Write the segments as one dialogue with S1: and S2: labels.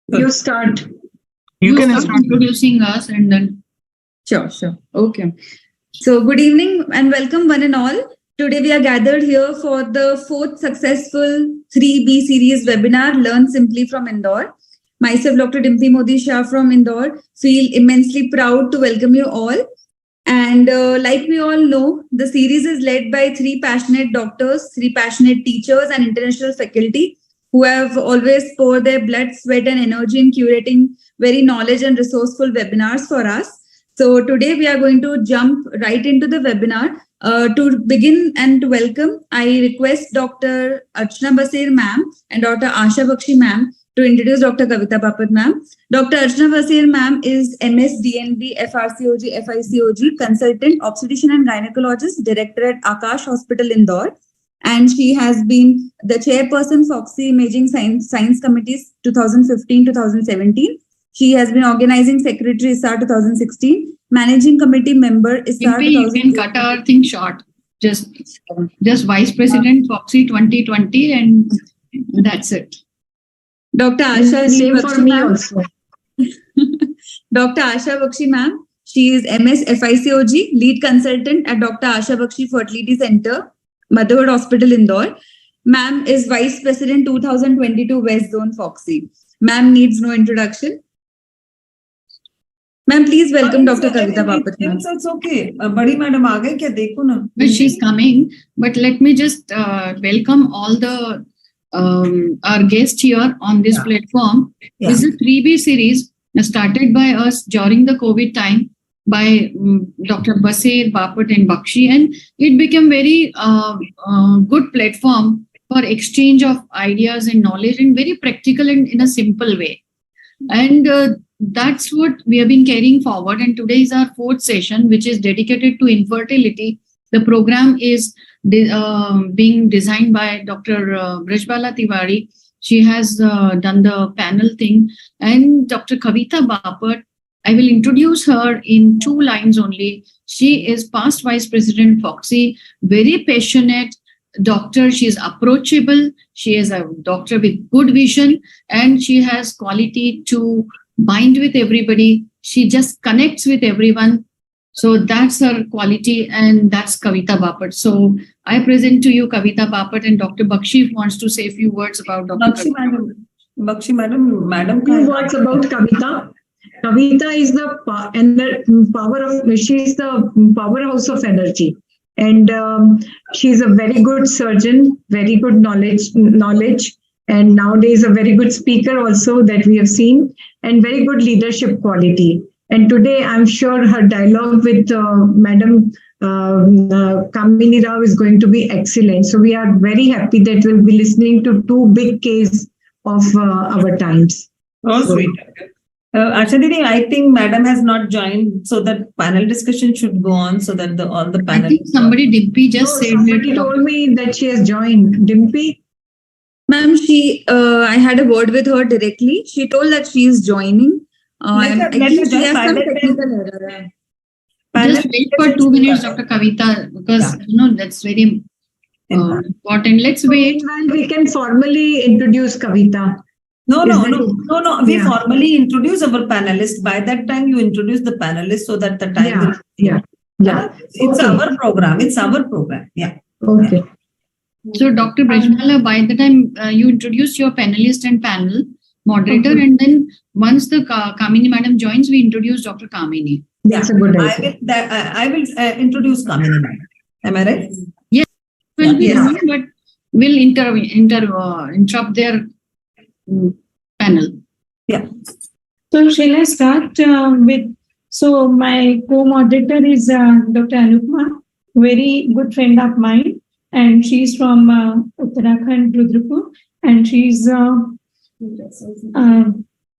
S1: You start.
S2: You can start introducing us and then.
S3: Sure. Okay. So, good evening and welcome, one and all. Today, we are gathered here for the fourth successful 3B series webinar, Learn Simply from Indore. Myself, Dr. Dimpi Modi Shah from Indore, feel immensely proud to welcome you all. And like we all know, the series is led by three passionate doctors, three passionate teachers, and international faculty who have always poured their blood, sweat, and energy in curating very knowledge and resourceful webinars for us. So today we are going to jump right into the webinar. To begin and to welcome, I request Dr. Archana Basir ma'am and Dr. Asha Bakshi ma'am to introduce Dr. Kavita Bapat ma'am. Dr. Archana Basir ma'am is MS DNB FRCOG FICOG consultant obstetrician and gynecologist, director at Akash Hospital Indore, and she has been the chairperson Foxy Imaging Science Committees 2015-2017. She has been organizing secretary ISAR 2016, managing committee member ISAR 2016.
S2: You can cut our thing short. Just vice president Foxy 2020, and that's it.
S3: Dr. Asha
S1: Same for me also.
S3: Dr. Asha Bakshi ma'am, she is MS FICOG, lead consultant at Dr. Asha Bakshi Fertility Center, Motherhood Hospital Indore. Ma'am is vice president 2022 West Zone Foxy. Ma'am needs no introduction. Ma'am, please welcome Dr. Kavita Bapat ma'am.
S1: It's okay. Badi madam aa gayi kya, dekho na.
S2: But she's coming. But let me just welcome all the our guests here on this platform.
S1: Yeah.
S2: This is a 3B series started by us during the COVID time by Dr. Basir, Bapat and Bakshi, and it became very good platform for exchange of ideas and knowledge and very practical and in a simple way. And that's what we have been carrying forward. And today is our fourth session, which is dedicated to infertility. The program is being designed by Dr. Brajbala Tiwari. She has done the panel thing. And Dr. Kavita Bapat, I will introduce her in 2 lines only. She is past Vice President Foxy, very passionate doctor. She is approachable. She is a doctor with good vision, and she has quality to bind with everybody. She just connects with everyone. So that's her quality, and that's Kavita Bapat. So I present to you Kavita Bapat, and Dr. Bakshi wants to say a few words about Dr.
S1: Bakshi madam.
S4: Few words about Kavita. Kavita is the power of, she is the powerhouse of energy. And she is a very good surgeon, very good knowledge, and nowadays a very good speaker also that we have seen, and very good leadership quality. And today I'm sure her dialogue with Madam Kamini Rao is going to be excellent. So we are very happy that we'll be listening to 2 big cases of our times.
S1: Oh, sweet. Actually, I think Madam has not joined, so that panel discussion should go on, so that all the panel.
S2: I think somebody, Dimpy, just said
S4: somebody told me that she has joined. Dimpy?
S3: Ma'am, I had a word with her directly. She told that she is joining. I think she has some technical error.
S2: Just wait for 2 minutes, Dr. Kavita, because that's very important. Let's wait.
S4: Meanwhile, we can formally introduce Kavita.
S1: No. We formally introduce our panelists. By that time, you introduce the panelists so that the time.
S4: Yeah.
S1: It's our program. Yeah.
S4: Okay.
S2: So, Dr. Brajbala, by the time you introduce your panelist and panel moderator, and then once the Kamini madam joins, we introduce Dr. Kamini.
S4: That's a good idea.
S1: I will introduce Kamini madam. Am I right?
S2: Yes. But we'll interrupt their panel.
S1: Yeah.
S5: So shall I start with? So my co-moderator is Dr. Anupma, very good friend of mine, and she's from Uttarakhand, Rudrapur, and she's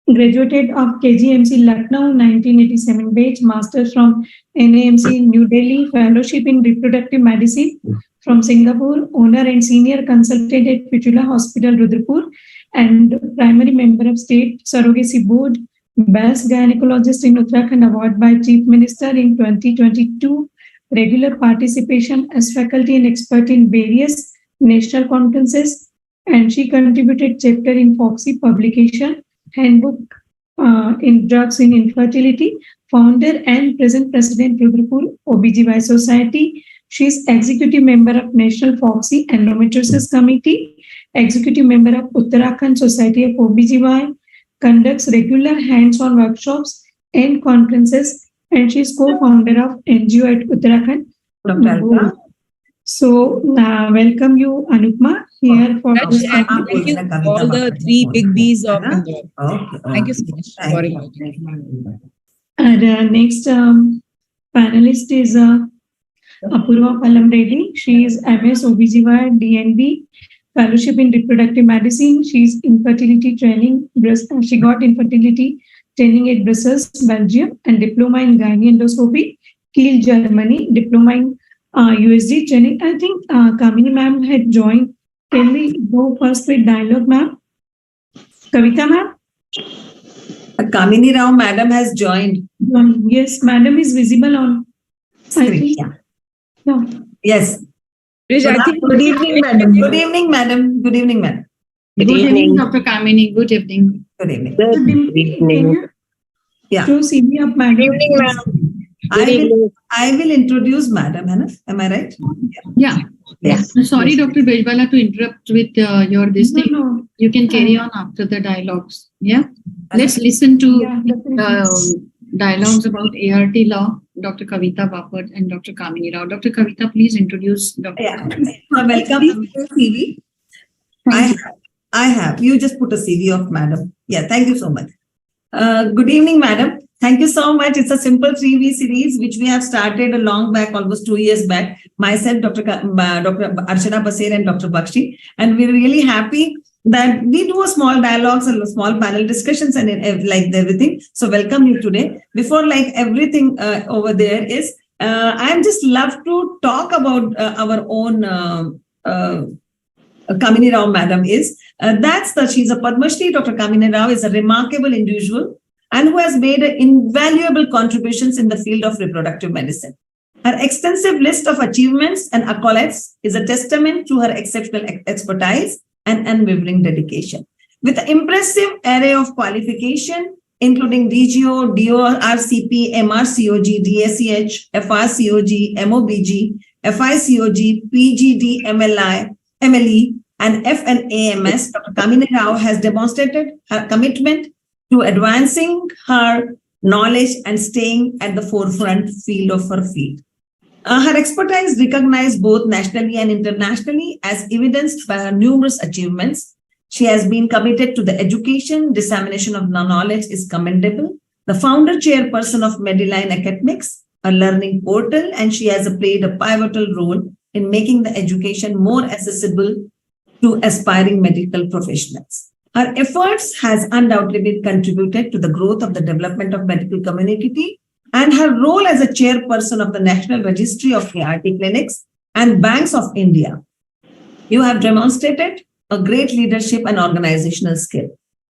S5: graduated of KGMC Lucknow 1987 batch, master's from NAMC New Delhi, fellowship in reproductive medicine from Singapore, owner and senior consultant at Fitula Hospital, Rudrapur, and primary member of State Surrogacy Board, Best Gynecologist in Uttarakhand Award by Chief Minister in 2022, regular participation as faculty and expert in various national conferences, and she contributed chapter in Foxy publication Handbook in Drugs in Infertility, founder and present president, Rudrapur OBGY Society. She is executive member of National FOXY Endometriosis Committee, executive member of Uttarakhand Society of OBGY, conducts regular hands-on workshops and conferences, and she is co-founder of NGO at Uttarakhand.
S1: Dr. Alka.
S5: So, welcome you, Anupma, here for
S6: Thank
S5: this
S6: you.
S5: topic.
S6: Thank you to all the three big Bs of Indore.
S1: Okay.
S6: Thank you so much for inviting me.
S5: And next panelist is Apurva Pallam Reddy. She is MS OBGY DNB, Fellowship in Reproductive Medicine. She is infertility training. She got infertility training at Brussels, Belgium, and diploma in gynae endoscopy, Kiel, Germany, diploma in USG training. I think Kamini ma'am had joined. Can we go first with dialogue, ma'am? Kavita ma'am?
S1: Kamini Rao madam has joined.
S5: Yes, madam is visible on. I think.
S1: Yeah.
S5: No.
S1: Yes.
S6: Rich, I think
S4: Good evening, madam.
S1: Good evening, madam. Good evening, madam.
S2: Good evening, Dr. Kamini. Good evening.
S1: Good evening.
S5: Good evening.
S1: Yeah.
S5: To CV of madam.
S1: I will introduce madam, Hannah. Am I right?
S2: Yeah.
S1: Yes.
S2: Sorry, Dr. Bejbala, to interrupt with your this thing.
S5: No.
S2: You can carry on after the dialogues. Yeah. Let's listen to
S5: Yeah, definitely.
S2: dialogues about ART law, Dr. Kavita Bapat and Dr. Kamini Rao. Dr. Kavita, please introduce Dr.
S1: Yeah. Welcome to CV. I have. You just put a CV of madam. Yeah. Thank you so much. Good evening, madam. Thank you so much. It's a simple 3V series, which we have started a long back, almost 2 years back. Myself, Dr. Archana Baser and Dr. Bakshi. And we're really happy that we do a small dialogues and small panel discussions and like everything. So welcome you today. Before like everything over there is, I'm just love to talk about our own Kamini Rao madam is. She's a Padma Shri. Dr. Kamini Rao is a remarkable individual and who has made invaluable contributions in the field of reproductive medicine. Her extensive list of achievements and accolades is a testament to her exceptional expertise and unwavering dedication. With an impressive array of qualification, including DGO, DORCP, MRCOG, DSEH, FRCOG, MOBG, FICOG, PGD, MLE, and FNAMS, Dr. Kamini Rao has demonstrated her commitment to advancing her knowledge and staying at the forefront field of her field. Her expertise recognized both nationally and internationally as evidenced by her numerous achievements. She has been committed to the education, dissemination of knowledge is commendable. The founder chairperson of Medline Academics, a learning portal, and she has played a pivotal role in making the education more accessible to aspiring medical professionals. Her efforts has undoubtedly contributed to the growth of the development of medical community, and her role as a chairperson of the National Registry of ART Clinics and Banks of India. You have demonstrated a great leadership and organizational skill.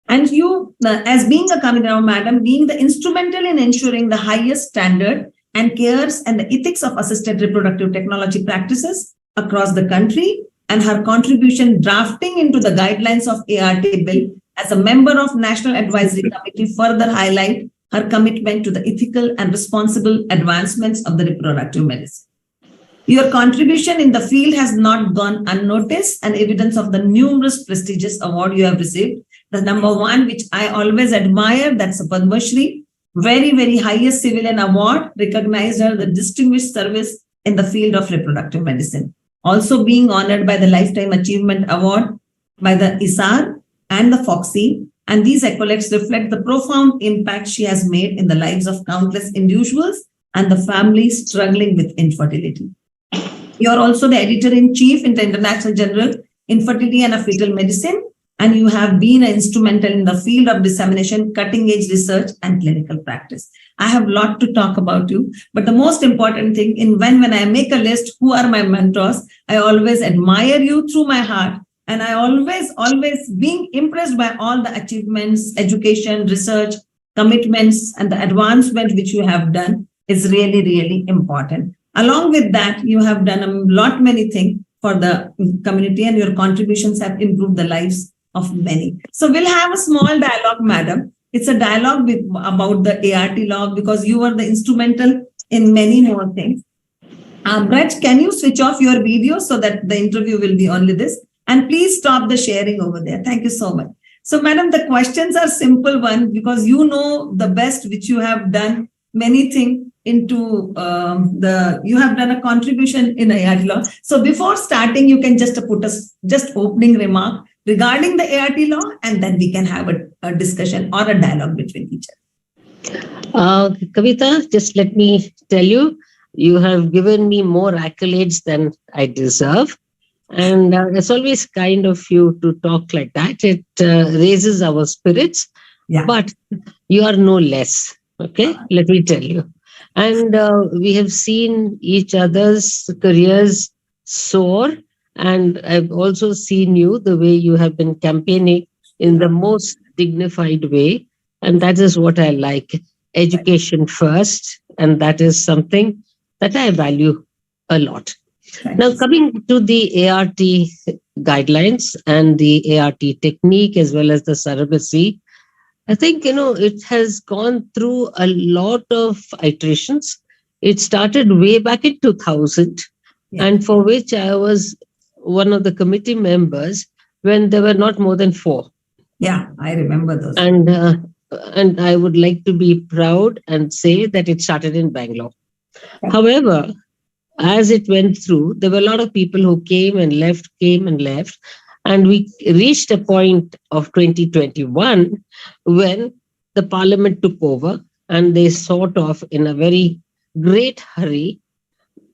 S1: And you, as being a Kamini Rao madam, being the instrumental in ensuring the highest standard and cares and the ethics of assisted reproductive technology practices across the country, and her contribution drafting into the guidelines of ART bill as a member of National Advisory Committee further highlight her commitment to the ethical and responsible advancements of the reproductive medicine. Your contribution in the field has not gone unnoticed, and evidence of the numerous prestigious awards you have received. The number one, which I always admire, that's a Padma Shri, very, very highest civilian award, recognized her the distinguished service in the field of reproductive medicine. Also being honored by the Lifetime Achievement Award by the ISAR and the FOXY. And these accolades reflect the profound impact she has made in the lives of countless individuals and the families struggling with infertility. You are also the editor-in-chief in the International Journal Infertility and Fetal Medicine, and you have been instrumental in the field of dissemination, cutting-edge research, and clinical practice. I have a lot to talk about you, but the most important thing in when I make a list, who are my mentors, I always admire you through my heart. And I always being impressed by all the achievements, education, research, commitments, and the advancement which you have done is really, really important. Along with that, you have done many things for the community, and your contributions have improved the lives of many. So we'll have a small dialogue, madam. It's a dialogue about the ART law because you were the instrumental in many more things. Brett, can you switch off your video so that the interview will be only this? And please stop the sharing over there. Thank you so much. So, madam, the questions are simple one because you know the best, which you have done many things into you have done a contribution in ART law. So before starting, you can just put us just opening remark regarding the ART law, and then we can have a discussion or a dialogue between each other.
S7: Kavita, just let me tell you, you have given me more accolades than I deserve. And it's always kind of you to talk like that. It raises our spirits,
S1: Yeah.
S7: but you are no less. Okay, let me tell you. And we have seen each other's careers soar. And I've also seen you, the way you have been campaigning in the most dignified way. And that is what I like. Education first. And that is something that I value a lot. Now, coming to the ART guidelines and the ART technique as well as the surrogacy, I think, it has gone through a lot of iterations. It started way back in 2000, and for which I was one of the committee members when there were not more than 4.
S1: Yeah, I remember those.
S7: And I would like to be proud and say that it started in Bangalore. However, as it went through, there were a lot of people who came and left, and we reached a point of 2021 when the parliament took over and they sort of, in a very great hurry,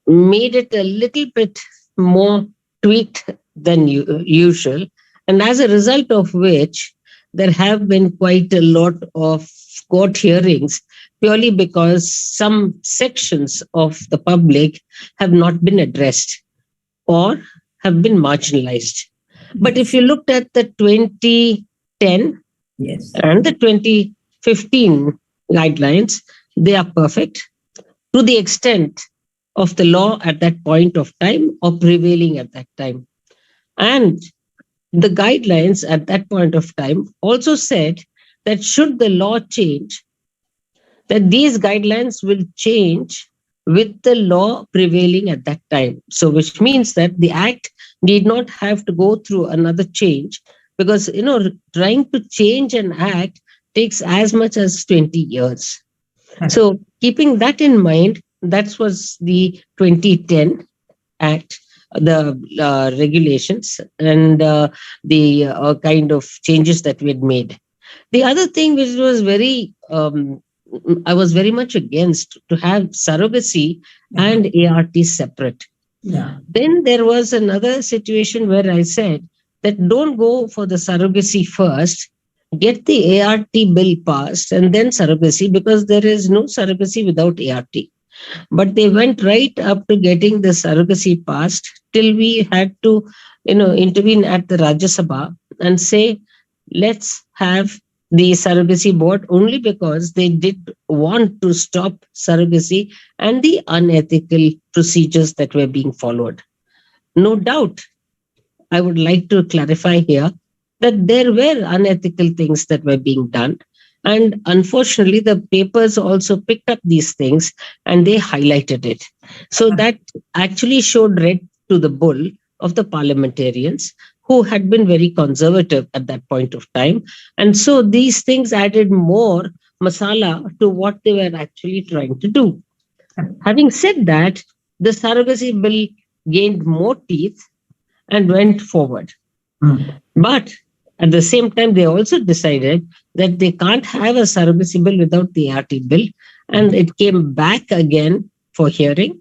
S7: made it a little bit more tweaked than usual. And as a result of which, there have been quite a lot of court hearings purely because some sections of the public have not been addressed or have been marginalized. But if you looked at the 2010 and the 2015 guidelines, they are perfect to the extent of the law at that point of time or prevailing at that time. And the guidelines at that point of time also said that should the law change, that these guidelines will change with the law prevailing at that time. So which means that the act need not have to go through another change because, trying to change an act takes as much as 20 years. So keeping that in mind, that was the 2010 Act, the regulations and the kind of changes that we had made. The other thing which was I was very much against to have surrogacy and ART separate.
S1: Yeah.
S7: Then there was another situation where I said that don't go for the surrogacy first, get the ART bill passed and then surrogacy because there is no surrogacy without ART. But they went right up to getting the surrogacy passed till we had to, intervene at the Rajya Sabha and say, let's have the surrogacy board only because they did want to stop surrogacy and the unethical procedures that were being followed. No doubt, I would like to clarify here that there were unethical things that were being done. And unfortunately, the papers also picked up these things and they highlighted it. So that actually showed red to the bull of the parliamentarians who had been very conservative at that point of time. And so these things added more masala to what they were actually trying to do. Having said that, the surrogacy bill gained more teeth and went forward. But at the same time, they also decided that they can't have a surrogacy bill without the ART bill. And it came back again for hearing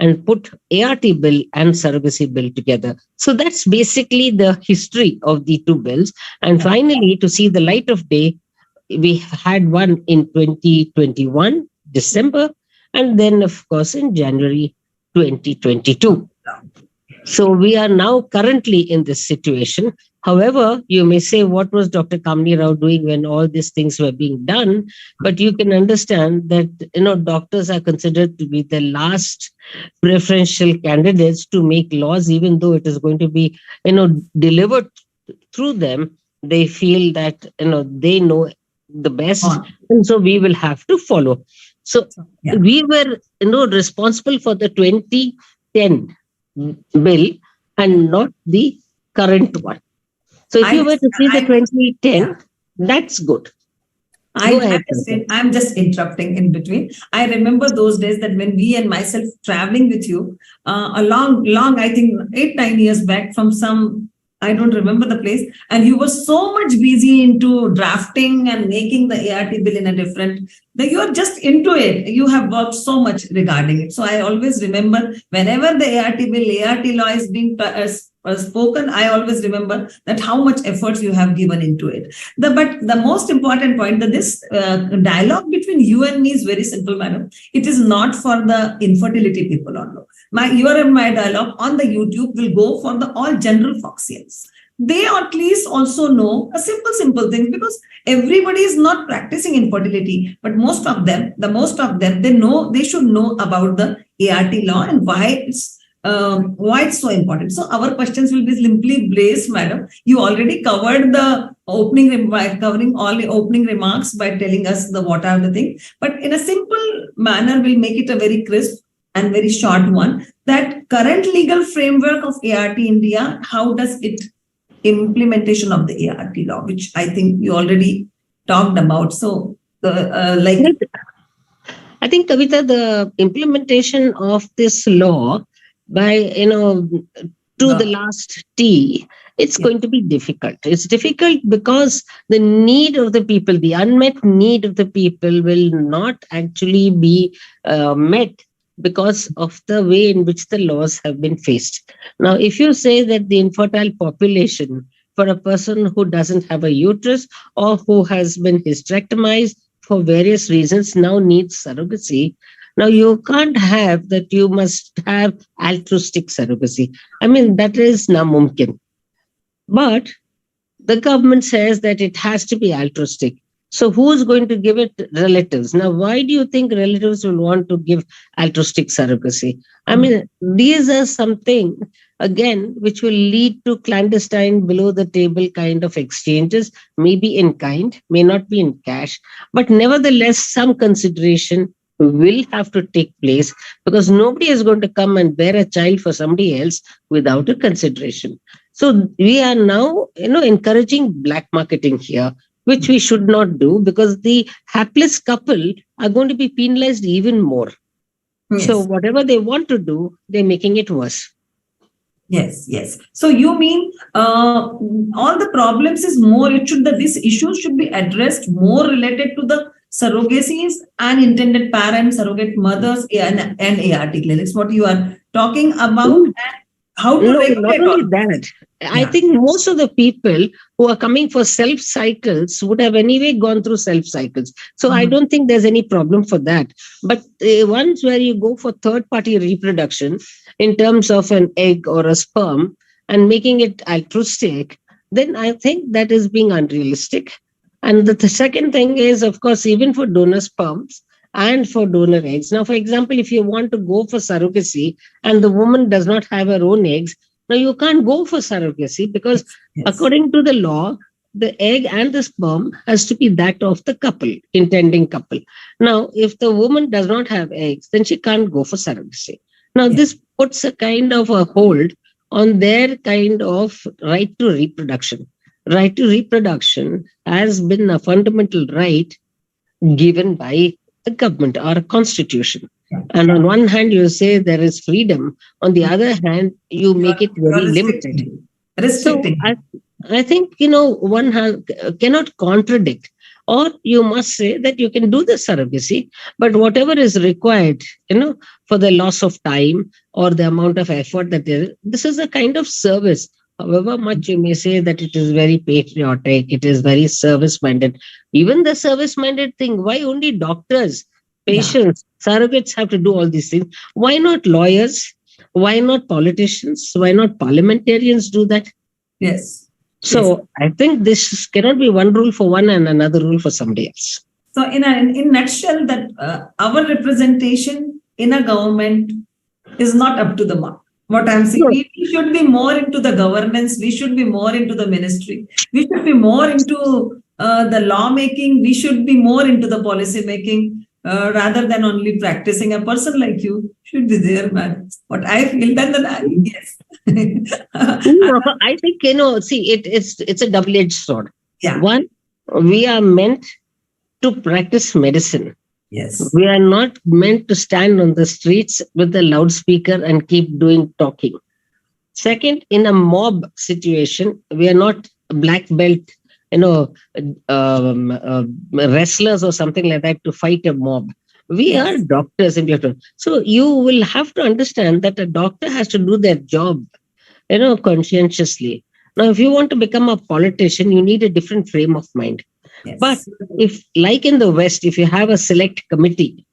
S7: and put ART bill and surrogacy bill together. So that's basically the history of the two bills. And finally, to see the light of day, we had one in 2021, December, and then, of course, in January 2022. So we are now currently in this situation. However, you may say, what was Dr. Kamini Rao doing when all these things were being done? But you can understand that, doctors are considered to be the last preferential candidates to make laws, even though it is going to be, delivered through them they feel that, they know the best,
S1: On.
S7: and so we will have to follow. So
S1: Yeah.
S7: we were, responsible for the 2010 bill and not the current one. So if you were to see the 2010, that's good. Go ahead, Kavita.
S1: I'm just interrupting in between. I remember those days that when we and myself traveling with you a long, I think 8-9 years back from some, I don't remember the place, and you were so much busy into drafting and making the ART bill in a different, that you are just into it. You have worked so much regarding it. So I always remember whenever the ART bill, ART law is being spoken, I always remember that how much efforts you have given into it. But the most important point that this dialogue between you and me is very simple, madam. It is not for the infertility people only. Your and my dialogue on the YouTube will go for the all general Foxians. They at least also know a simple things, because everybody is not practicing infertility, but most of them, they should know about the ART law and why it's so important. So our questions will be simply based, madam. You already covered the covering all the opening remarks by telling us what are the things, but in a simple manner, we'll make it a very crisp and very short one. That current legal framework of ART India, how does it implementation of the ART law, which I think you already talked about. So I
S7: think, Kavita, the implementation of this law by, to the last T, it's going to be difficult. It's difficult because the need of the people, the unmet need of the people will not actually be met because of the way in which the laws have been faced. Now, if you say that the infertile population for a person who doesn't have a uterus or who has been hysterectomized for various reasons now needs surrogacy, now you can't have that you must have altruistic surrogacy. I mean, that is namumkin. But the government says that it has to be altruistic. So who's going to give it? Relatives. Now, why do you think relatives will want to give altruistic surrogacy? I mean, these are something, again, which will lead to clandestine, below the table kind of exchanges, maybe in kind, may not be in cash, but nevertheless, some consideration will have to take place, because nobody is going to come and bear a child for somebody else without a consideration. So we are now, encouraging black marketing here, which we should not do, because the hapless couple are going to be penalized even more. Yes. So whatever they want to do, they're making it worse.
S1: Yes. So you mean all the problems is more, these issues should be addressed more related to the surrogacies and intended parents, surrogate mothers, and ART clinics. What you are talking about, and how to regulate
S7: not only that. Yeah. I think most of the people who are coming for self cycles would have anyway gone through self cycles. So I don't think there's any problem for that. But ones where you go for third party reproduction in terms of an egg or a sperm and making it altruistic, then I think that is being unrealistic. And the second thing is, of course, even for donor sperms and for donor eggs. Now, for example, if you want to go for surrogacy and the woman does not have her own eggs, now you can't go for surrogacy, because according to the law, the egg and the sperm has to be that of the couple, intending couple. Now, if the woman does not have eggs, then she can't go for surrogacy. Now, this puts a kind of a hold on their kind of right to reproduction. Right to reproduction has been a fundamental right given by the government or a constitution. And on one hand, you say there is freedom. On the other hand, you make it very limited.
S1: Restricting.
S7: So I think, one cannot contradict. Or you must say that you can do the surrogacy, but whatever is required, for the loss of time or the amount of effort that this is a kind of service. However much you may say that it is very patriotic, it is very service-minded. Even the service-minded thing, why only doctors, patients, surrogates have to do all these things? Why not lawyers? Why not politicians? Why not parliamentarians do that?
S1: Yes.
S7: So I think this cannot be one rule for one and another rule for somebody else.
S1: So in a nutshell, that our representation in a government is not up to the mark. What I'm saying,
S7: No.
S1: we should be more into the governance. We should be more into the ministry. We should be more into the lawmaking. We should be more into the policy making rather than only practicing. A person like you should be there, man. What I feel, then yes.
S7: No, I think, see, it's a double-edged sword.
S1: Yeah.
S7: One, we are meant to practice medicine.
S1: Yes.
S7: We are not meant to stand on the streets with a loudspeaker and keep doing talking. Second, in a mob situation, we are not black belt, wrestlers or something like that to fight a mob. We
S1: Yes.
S7: are doctors in your turn. So you will have to understand that a doctor has to do their job, conscientiously. Now, if you want to become a politician, you need a different frame of mind.
S1: Yes.
S7: But if, like in the West, if you have a select committee,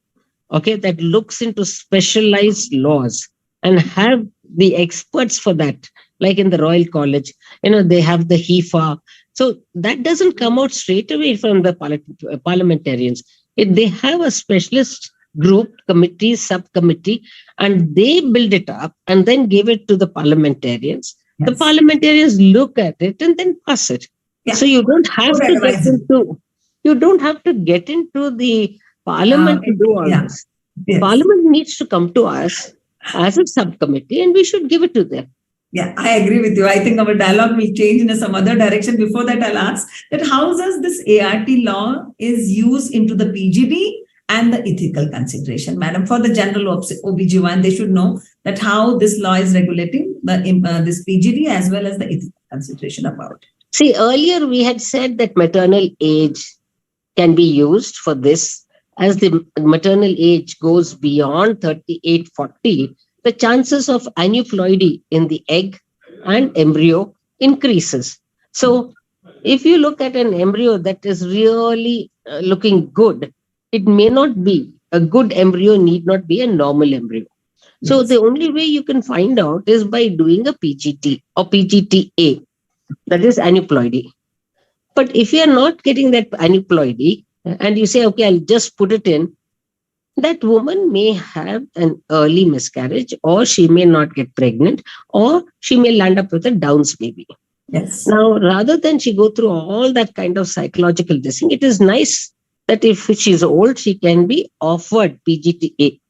S7: okay, that looks into specialized laws and have the experts for that, like in the Royal College, they have the HIFA. So that doesn't come out straight away from the parliamentarians. They have a specialist group, committee, subcommittee, and they build it up and then give it to the parliamentarians. The
S1: Yes.
S7: parliamentarians look at it and then pass it.
S1: Yeah.
S7: So you don't have
S1: Good
S7: to get
S1: advice.
S7: into the parliament to do all
S1: Yeah.
S7: this.
S1: Yes.
S7: Parliament needs to come to us as a subcommittee and we should give it to them.
S1: Yeah, I agree with you. I think our dialogue will change in some other direction. Before that, I'll ask that how does this ART law is used into the PGD and the ethical consideration, madam? For the general OBGYN, they should know that how this law is regulating this PGD as well as the ethical consideration about it.
S7: See, earlier we had said that maternal age can be used for this. As the maternal age goes beyond 38, 40, the chances of aneuploidy in the egg and embryo increases. So if you look at an embryo that is really looking good, it may not be a good embryo, need not be a normal embryo. So
S1: Yes.
S7: the only way you can find out is by doing a PGT or PGTA, that is aneuploidy. But if you are not getting that aneuploidy and you say, okay, I'll just put it in, that woman may have an early miscarriage, or she may not get pregnant, or she may land up with a Downs baby.
S1: Yes.
S7: Now, rather than she go through all that kind of psychological thing, it is nice that if she's old, she can be offered PGTA.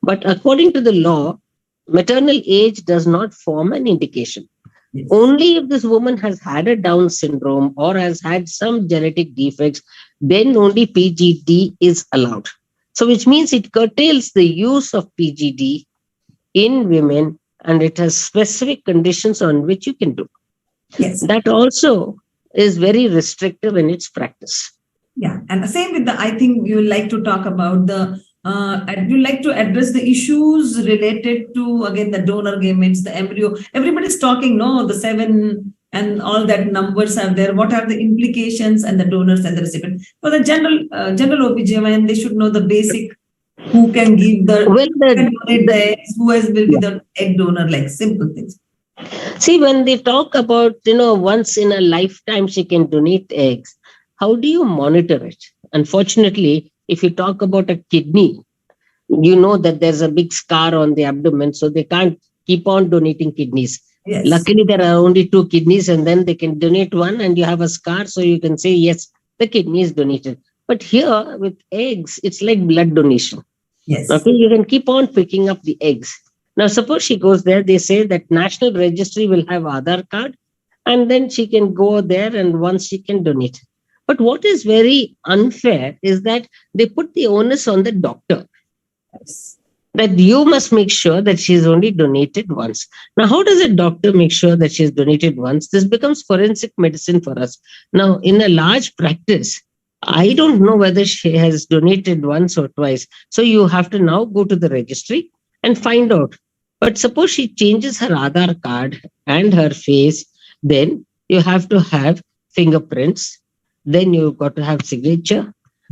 S7: But according to the law, maternal age does not form an indication.
S1: Yes.
S7: Only if this woman has had a Down syndrome or has had some genetic defects, then only PGD is allowed. So which means it curtails the use of PGD in women, and it has specific conditions on which you can do.
S1: Yes.
S7: That also is very restrictive in its practice.
S1: Yeah. And the same with I think you like to talk about you like to address the issues related to, again, the donor gametes, the embryo. Everybody's talking, the 7 and all that numbers are there. What are the implications and the donors and the recipient? For the general OBGYN, they should know the basic, who can give
S7: Well,
S1: who can donate the eggs, who will be the egg donor, like simple things.
S7: see, when they talk about, once in a lifetime she can donate eggs, how do you monitor it? Unfortunately, if you talk about a kidney, you know that there's a big scar on the abdomen, so they can't keep on donating kidneys.
S1: Yes.
S7: Luckily, there are only 2 kidneys, and then they can donate one, and you have a scar, so you can say, yes, the kidney is donated. But here with eggs, it's like blood donation.
S1: Yes.
S7: Okay, you can keep on picking up the eggs. Now, suppose she goes there, they say that National Registry will have Aadhaar card, and then she can go there and once she can donate. But what is very unfair is that they put the onus on the doctor,
S1: Yes.
S7: that you must make sure that she's only donated once. Now, how does a doctor make sure that she's donated once? This becomes forensic medicine for us. Now, in a large practice, I don't know whether she has donated once or twice. So you have to now go to the registry and find out. But suppose she changes her Aadhaar card and her face, then you have to have fingerprints. Then you've got to have signature.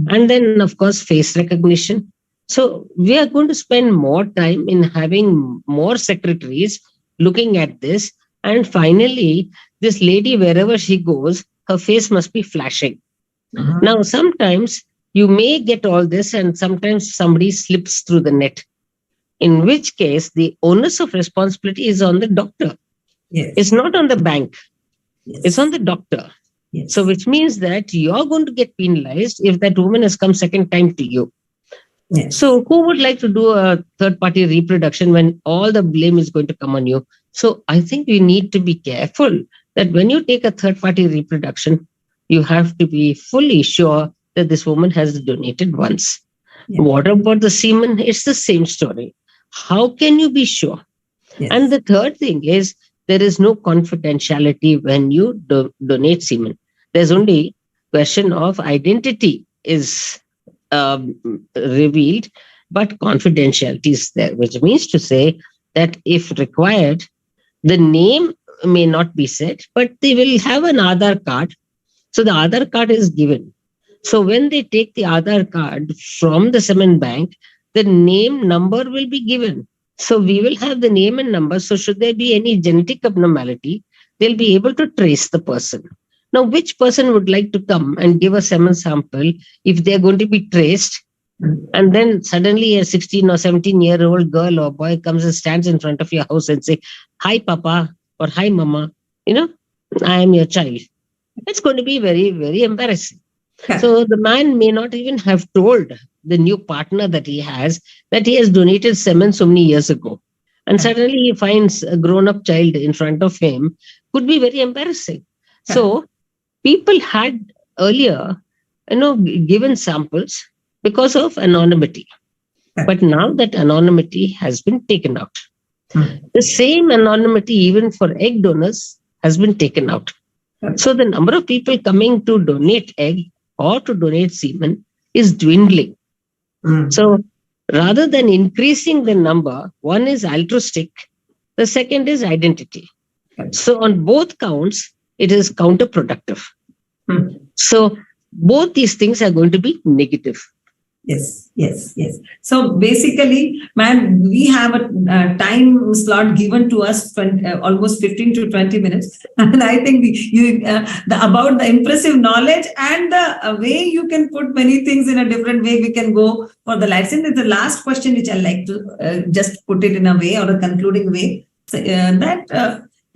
S7: And then, of course, face recognition. So we are going to spend more time in having more secretaries looking at this. And finally, this lady, wherever she goes, her face must be flashing.
S1: Uh-huh.
S7: Now, sometimes you may get all this and sometimes somebody slips through the net. in which case the onus of responsibility is on the doctor.
S1: Yes.
S7: It's not on the bank.
S1: Yes.
S7: It's on the doctor.
S1: Yes.
S7: So which means that you're going to get penalized if that woman has come second time to you.
S1: Yes.
S7: So who would like to do a third party reproduction when all the blame is going to come on you? So I think you need to be careful that when you take a third party reproduction, you have to be fully sure that this woman has donated once.
S1: Yeah.
S7: What about the semen? It's the same story. How can you be sure?
S1: Yes.
S7: And the third thing is there is no confidentiality when you donate semen. There's only question of identity is revealed, but confidentiality is there, which means to say that if required, the name may not be said, but they will have an Aadhaar card. So the Aadhaar card is given. So when they take the Aadhaar card from the semen bank, the name number will be given. So we will have the name and number. So should there be any genetic abnormality, they'll be able to trace the person. Now, which person would like to come and give a semen sample if they're going to be traced? And then suddenly a 16 or 17-year-old girl or boy comes and stands in front of your house and say, "Hi, Papa," or "Hi, Mama, I am your child." It's going to be very, very embarrassing.
S1: Yeah.
S7: So the man may not even have told the new partner that he has donated semen so many years ago. And suddenly he finds a grown-up child in front of him. Could be very embarrassing. So people had earlier, given samples because of anonymity. But now that anonymity has been taken out. The same anonymity even for egg donors has been taken out. So the number of people coming to donate egg or to donate semen is dwindling. So rather than increasing the number, one is altruistic, the second is identity. So on both counts, it is counterproductive. So both these things are going to be negative.
S1: Yes. So basically, ma'am, we have a time slot given to us, almost 15 to 20 minutes. And I think about the impressive knowledge and the way you can put many things in a different way, we can go for the license. It's the last question, which I like to just put it in a way or a concluding way.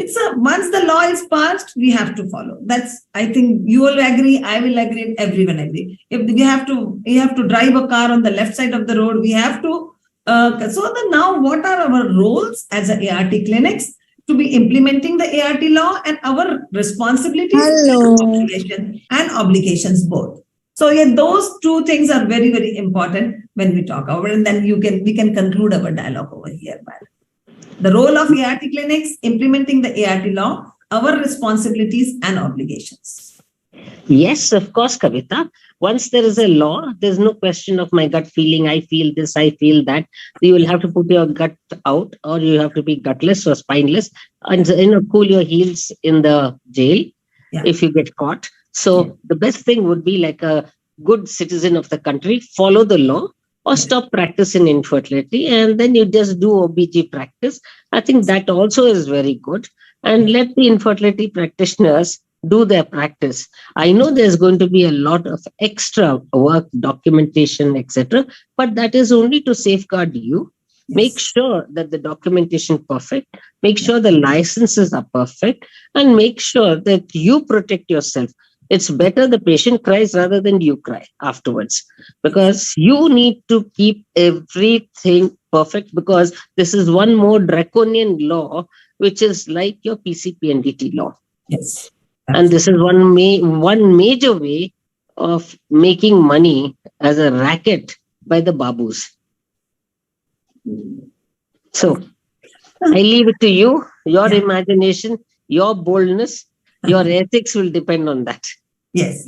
S1: So, once the law is passed, we have to follow. That's, I think you will agree, I will agree, everyone agree. If we have to drive a car on the left side of the road, we have to. Now what are our roles as a ART clinics to be implementing the ART law and our responsibilities and obligations both. So those two things are very, very important when we talk about, and then we can conclude our dialogue over here, madam. The role of ART clinics, implementing the ART law, our responsibilities and obligations.
S7: Yes, of course, Kavita. Once there is a law, there's no question of my gut feeling. I feel this, I feel that. You will have to put your gut out, or you have to be gutless or spineless, and cool your heels in the jail if you get caught. So the best thing would be, like a good citizen of the country, follow the law. Or stop practicing infertility, and then you just do OBG practice. I think that also is very good. And let the infertility practitioners do their practice. I know there's going to be a lot of extra work, documentation, etc. But that is only to safeguard you. Yes. Make sure that the documentation is perfect. Make sure the licenses are perfect. And make sure that you protect yourself. It's better the patient cries rather than you cry afterwards, because you need to keep everything perfect, because this is one more draconian law, which is like your PCPNDT law.
S1: Yes.
S7: And this is one major way of making money as a racket by the babus. So I leave it to you, your imagination, your boldness. Your ethics will depend on that.
S1: Yes.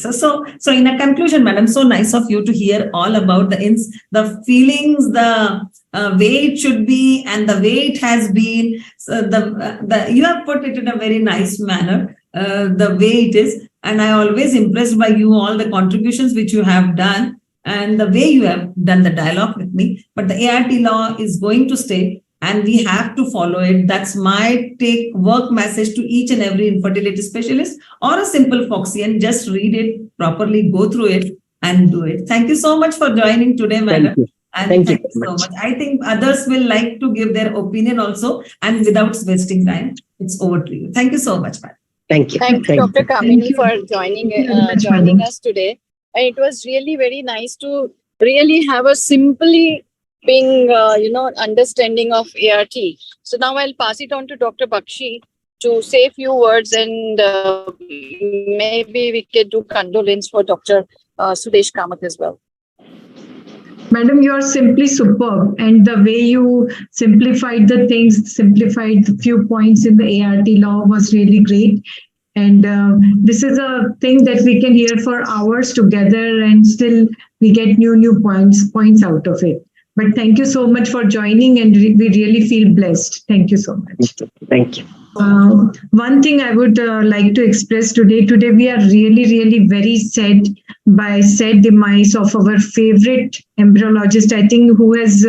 S1: So in a conclusion, madam, so nice of you to hear all about the feelings, the way it should be, and the way it has been. So you have put it in a very nice manner, the way it is. And I always impressed by you, all the contributions which you have done and the way you have done the dialogue with me. But the ART law is going to stay. And we have to follow it. That's my work message to each and every infertility specialist or a simple Foxian. Just read it properly, go through it and do it. Thank you so much for joining today, madam. And
S7: Thank you
S1: thank you
S7: very
S1: so
S7: much.
S1: much. I think others will like to give their opinion also, and without wasting time, it's over to you. Thank you so much, ma'am.
S7: Thank you.
S8: Thank you,
S7: Thank
S8: Dr.
S7: you.
S8: Kamini,
S4: you.
S8: for
S4: Thank you very much,
S8: joining
S4: madam.
S8: us today. And it was really very nice to really have a simply being, understanding of ART. So now I'll pass it on to Dr. Bakshi to say a few words, and maybe we could do condolence for Dr. Sudesh Kamath as well.
S4: Madam, you are simply superb. And the way you simplified the things, simplified the few points in the ART law was really great. And this is a thing that we can hear for hours together, and still we get new points out of it. But thank you so much for joining, and we really feel blessed. Thank you so much.
S7: Thank you.
S4: One thing I would like to express today we are really very sad by sad demise of our favorite embryologist, I think, who has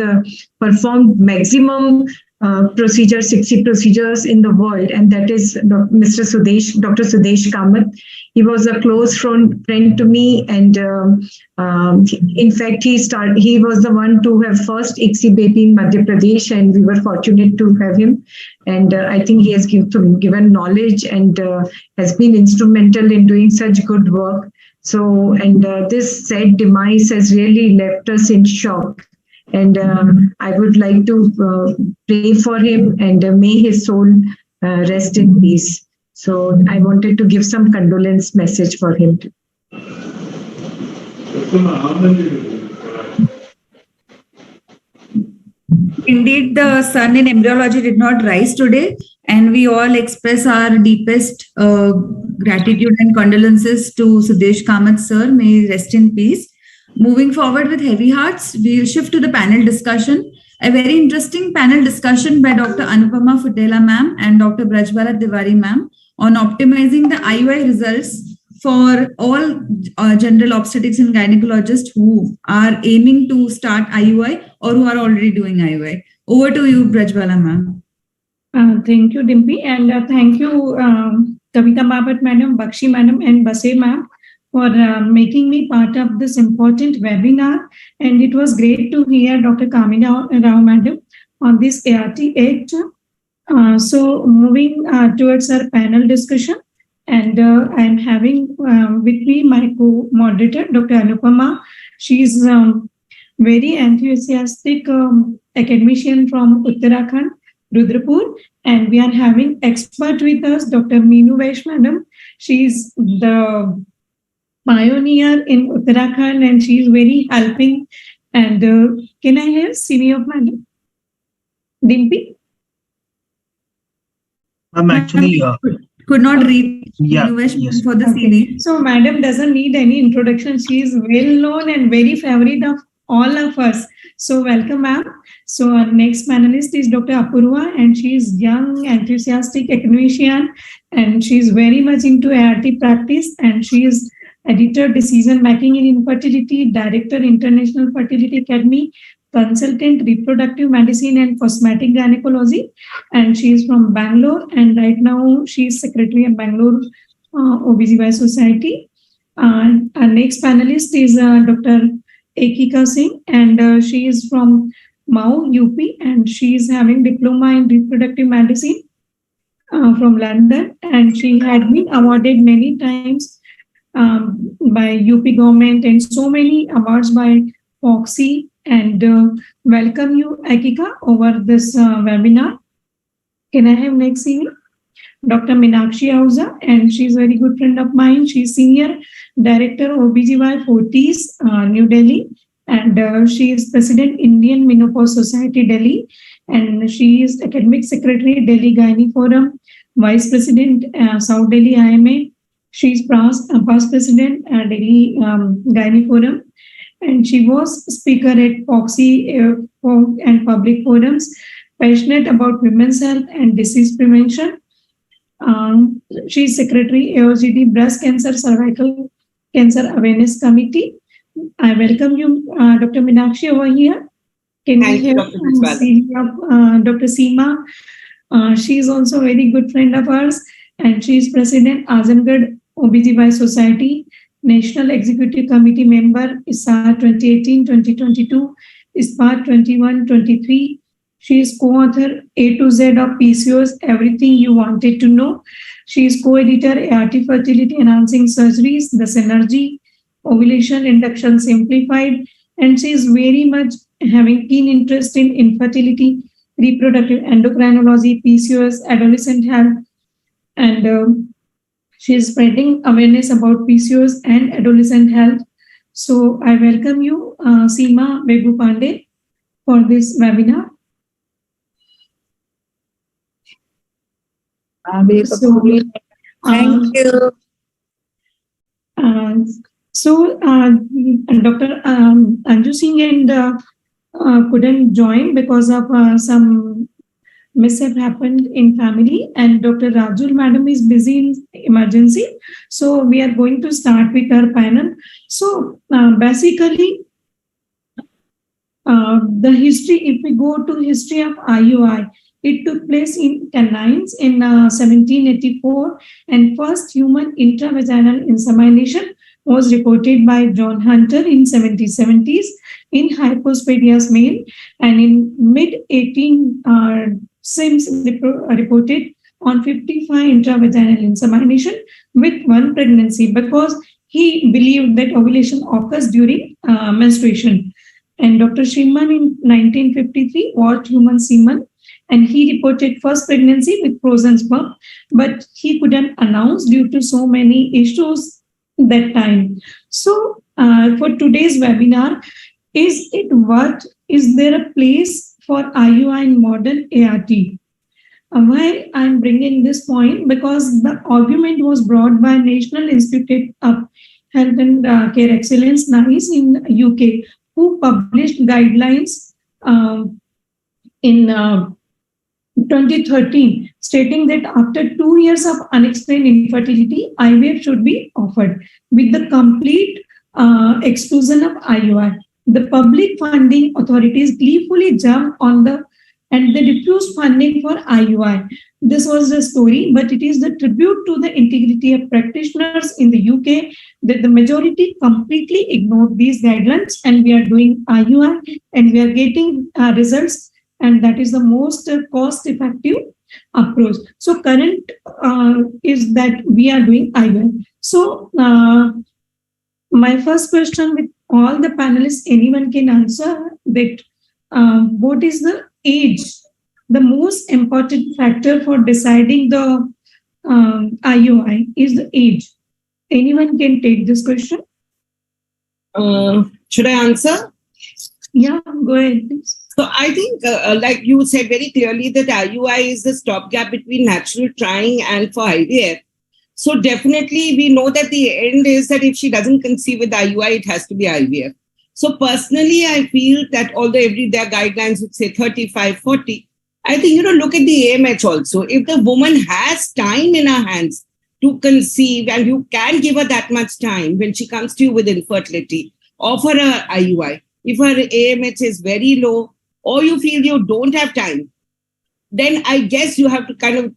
S4: performed maximum 60 procedures in the world, and that is Dr. Sudesh Kamath. He was a close friend to me, and in fact, he was the one to have first ICSI baby in Madhya Pradesh, and we were fortunate to have him. And I think he has given knowledge and has been instrumental in doing such good work. So, and this sad demise has really left us in shock. And I would like to pray for him, and may his soul rest in peace. So I wanted to give some condolence message for him.
S3: Indeed, the sun in embryology did not rise today, and we all express our deepest gratitude and condolences to Sudesh Kamath sir. May he rest in peace. Moving forward with heavy hearts, we will shift to the panel discussion. A very interesting panel discussion by Dr. Anupama Futela ma'am and Dr. Brajbala Tiwari ma'am on optimizing the IUI results for all general obstetrics and gynecologists who are aiming to start IUI or who are already doing IUI. Over to you, Brajbala ma'am.
S5: Thank you, Dimpy, and thank you, Kavita Bapat madam, Bakshi madam, and Base ma'am for making me part of this important webinar. And it was great to hear Dr. Kamina Rao madam on this ART Act. So moving towards our panel discussion, and I'm having with me my co-moderator, Dr. Anupama. She's very enthusiastic academician from Uttarakhand, Rudrapur, and we are having expert with us, Dr. Meenu Vaish madam. She's the pioneer in Uttarakhand, and she's very helping. And can I have CV of madam? Dimpy?
S9: I'm actually
S3: could not read
S9: yes.
S3: for the CV.
S5: So madam doesn't need any introduction. She is well known and very favorite of all of us. So welcome, ma'am. So our next panelist is Dr. Apurva, and she is young, enthusiastic academician, and she is very much into ART practice, and she is editor, decision making in infertility, director, International Fertility Academy, consultant, reproductive medicine and cosmetic gynecology, and she is from Bangalore, and right now she is secretary of Bangalore OBGYN Society. Our next panelist is Dr. Ekika Singh, and she is from Mau, UP, and she is having diploma in reproductive medicine from London, and she had been awarded many times by UP government and so many awards by FOXY. And welcome you, Ekika, over this webinar. Can I have next CV? Dr. Meenakshi Ahuja, and she's a very good friend of mine. She's senior director OBGYN Fortis, New Delhi, and she is president Indian Menopause Society Delhi, and she is academic secretary Delhi Gynae Forum, vice president South Delhi IMA. She's past president Delhi Gynae Forum, and she was speaker at FOXY and public forums, passionate about women's health and disease prevention. She is secretary AOGD Breast Cancer Cervical Cancer Awareness Committee. I welcome you, Dr. Meenakshi, over here. Can we have Dr. Seema? She is also a very good friend of ours, and she is president Azamgarh OBGYN Society, National Executive Committee member ISAR 2018-2022, SPART 21-23. She is co-author A to Z of PCOS, Everything You Wanted to Know. She is co-editor ART Fertility Enhancing Surgeries, The Synergy, Ovulation Induction Simplified, and she is very much having keen interest in infertility, reproductive endocrinology, PCOS, adolescent health, and she is spreading awareness about PCOS and adolescent health. So I welcome you, Seema Begupande, for this webinar.
S6: Thank you.
S5: Dr. Anju Singh and couldn't join because of some mishap happened in family, and Dr. Rajul madam is busy in emergency. So we are going to start with our panel. So basically, the history, if we go to history of IUI, it took place in canines in 1784, and first human intravaginal insemination was reported by John Hunter in 1770s in Hypospadias male, and in mid-18 Sims reported on 55 intravaginal insemination with one pregnancy, because he believed that ovulation occurs during menstruation. And Dr. Shimman in 1953 watched human semen, and he reported first pregnancy with frozen sperm, but he couldn't announce due to so many issues that time. So for today's webinar, is there a place for IUI in modern ART? Why I'm bringing this point? Because the argument was brought by National Institute of Health and Care Excellence, NICE, in UK, who published guidelines in 2013, stating that after 2 years of unexplained infertility, IVF should be offered with the complete exclusion of IUI. The public funding authorities gleefully jumped on and they refused funding for IUI. This was the story, but it is the tribute to the integrity of practitioners in the UK that the majority completely ignored these guidelines, and we are doing IUI and we are getting results, and that is the most cost-effective approach. So current is that we are doing IUI. So my first question with all the panelists, anyone can answer that what is the age, the most important factor for deciding the IUI is the age. Anyone can take this question?
S10: Should I answer?
S5: Yeah, go ahead, please.
S10: So I think, like you said very clearly, that IUI is the stopgap between natural trying and for IVF. So definitely we know that the end is that if she doesn't conceive with IUI, it has to be IVF. So personally, I feel that although their guidelines would say 35, 40, I think, look at the AMH also. If the woman has time in her hands to conceive, and you can give her that much time when she comes to you with infertility, offer her IUI. If her AMH is very low, or you feel you don't have time, then I guess you have to kind of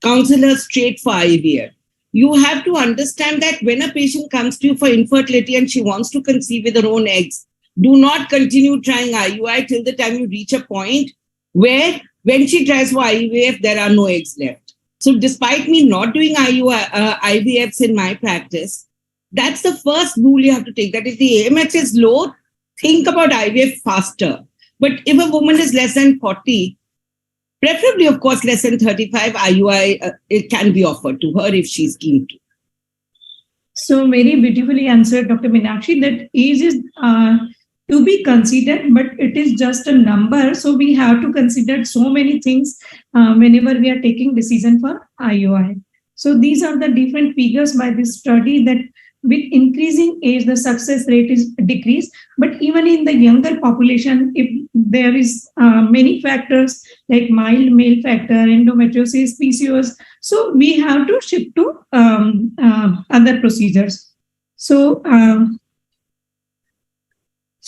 S10: counsel her straight for IVF. You have to understand that when a patient comes to you for infertility and she wants to conceive with her own eggs, do not continue trying IUI till the time you reach a point where when she tries for IVF, there are no eggs left. So despite me not doing IVFs in my practice, that's the first rule you have to take, that if the AMH is low, think about IVF faster. But if a woman is less than 40, preferably, of course, less than 35, IUI, it can be offered to her if she's keen to.
S5: So very beautifully answered, Dr. Meenakshi, that age is to be considered, but it is just a number. So we have to consider so many things whenever we are taking decision for IUI. So these are the different figures by this study that with increasing age, the success rate is decreased. But even in the younger population, if there is many factors like mild male factor, endometriosis, PCOS, so we have to shift to other procedures. So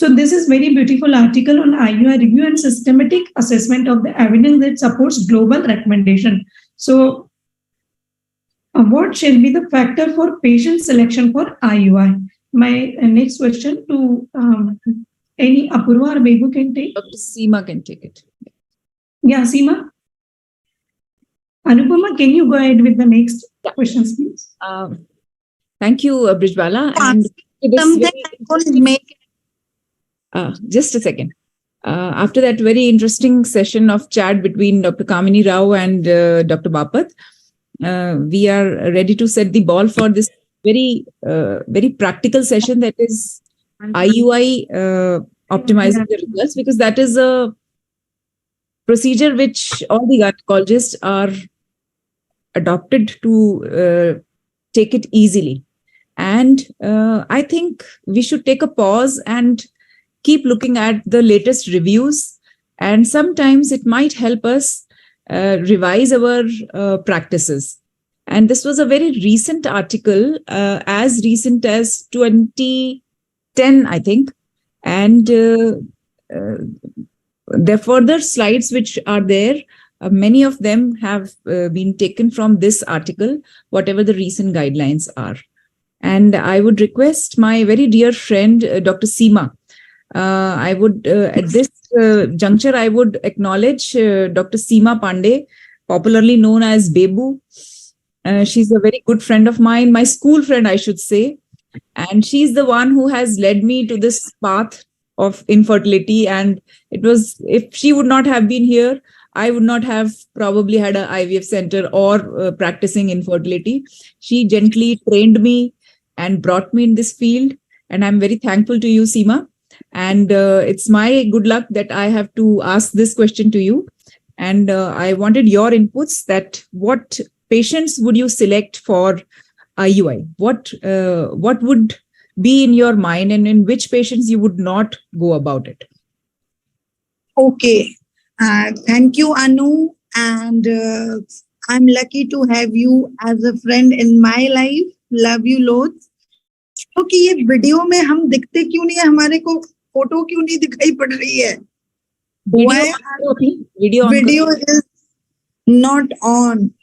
S5: this is very beautiful article on IUI review and systematic assessment of the evidence that supports global recommendation. So what shall be the factor for patient selection for IUI? My next question to any Apurva or Bebu can take.
S6: Dr. Seema can take it.
S5: Yeah, Seema. Anupama, can you go ahead with the next questions, please?
S6: Thank you, Brijbala. And
S11: Something I could make.
S6: Just a second. After that very interesting session of chat between Dr. Kamini Rao and Dr. Bapat, we are ready to set the ball for this very practical session, that is IUI optimizing the results, because that is a procedure which all the gynecologists are adopted to take it easily. And I think we should take a pause and keep looking at the latest reviews, and sometimes it might help us revise our practices. And this was a very recent article, as recent as 2010, I think. And the further slides which are there, many of them have been taken from this article, whatever the recent guidelines are. And I would request my very dear friend, Dr. Seema. I would, at this juncture, I would acknowledge Dr. Seema Pandey, popularly known as Bebu. She's a very good friend of mine, my school friend, I should say. And she's the one who has led me to this path of infertility. And it was, if she would not have been here, I would not have probably had an IVF center or practicing infertility. She gently trained me and brought me in this field. And I'm very thankful to you, Seema. And it's my good luck that I have to ask this question to you. And I wanted your inputs, that what patients would you select for IUI? What would be in your mind, and in which patients you would not go about it?
S11: Okay. Thank you, Anu. And I'm lucky to have you as a friend in my life. Love you loads. क्योंकि ये video में हम दिखते क्यों नहीं है, हमारे को फोटो क्यों नहीं दिखाई पड़ रही है? Video is not on.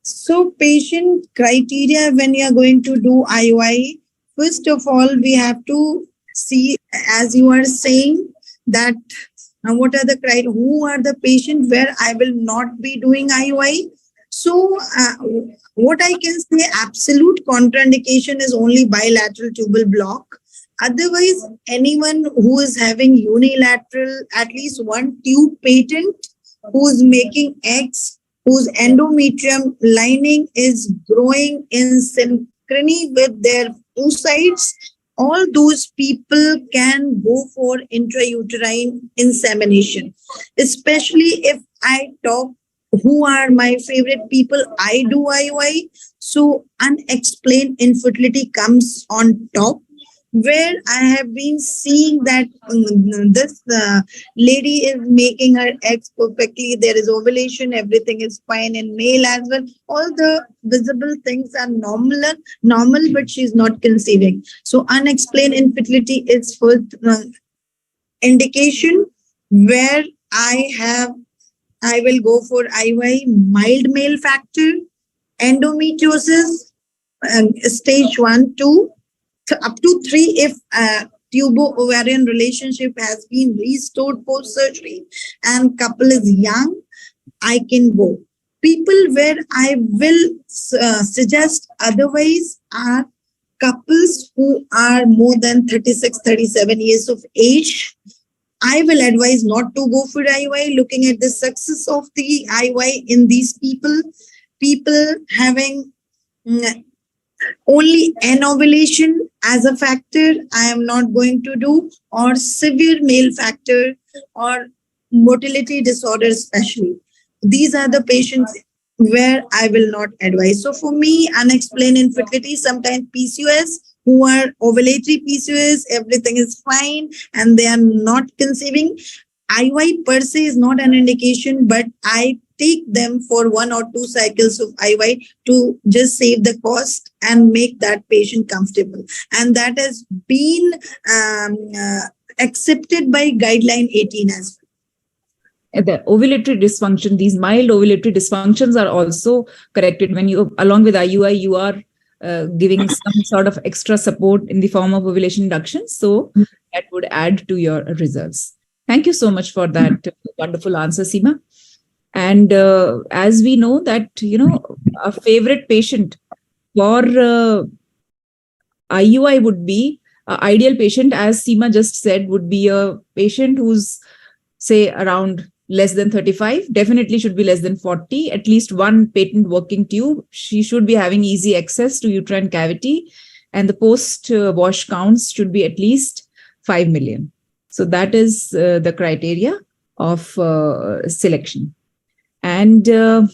S11: So patient criteria when you are going to do IUI, first of all, we have to see, as you are saying, that what are the criteria, who are the patients where I will not be doing IUI. So what I can say, absolute contraindication is only bilateral tubal block. Otherwise, anyone who is having unilateral, at least one tube patent, who's making eggs, whose endometrium lining is growing in synchrony with their oocytes, all those people can go for intrauterine insemination. Especially if I talk who are my favorite people, I do IUI. So unexplained infertility comes on top, where I have been seeing that this lady is making her eggs perfectly. There is ovulation, everything is fine in male as well. All the visible things are normal, but she's not conceiving. So unexplained infertility is first indication where I will go for IUI. Mild male factor, endometriosis, stage 1, 2, up to 3 if tubo-ovarian relationship has been restored post-surgery and couple is young, I can go. People where I will suggest otherwise are couples who are more than 36, 37 years of age. I will advise not to go for IUI, looking at the success of the IUI in these people having only anovulation as a factor, I am not going to do, or severe male factor or motility disorder especially. These are the patients where I will not advise. So for me, unexplained infertility, sometimes PCOS, who are ovulatory PCOS, everything is fine and they are not conceiving. IUI per se is not an indication, but I take them for 1 or 2 cycles of IUI to just save the cost and make that patient comfortable. And that has been accepted by guideline 18 as well.
S6: The ovulatory dysfunction, these mild ovulatory dysfunctions are also corrected when you, along with IUI, you are giving some sort of extra support in the form of ovulation induction. So that would add to your results. Thank you so much for that wonderful answer, Seema. And as we know that, a favorite patient for IUI would be, ideal patient, as Seema just said, would be a patient who's, say, around less than 35, definitely should be less than 40, at least one patent working tube. She should be having easy access to uterine cavity, and the post-wash counts should be at least 5 million. So that is the criteria of selection. And the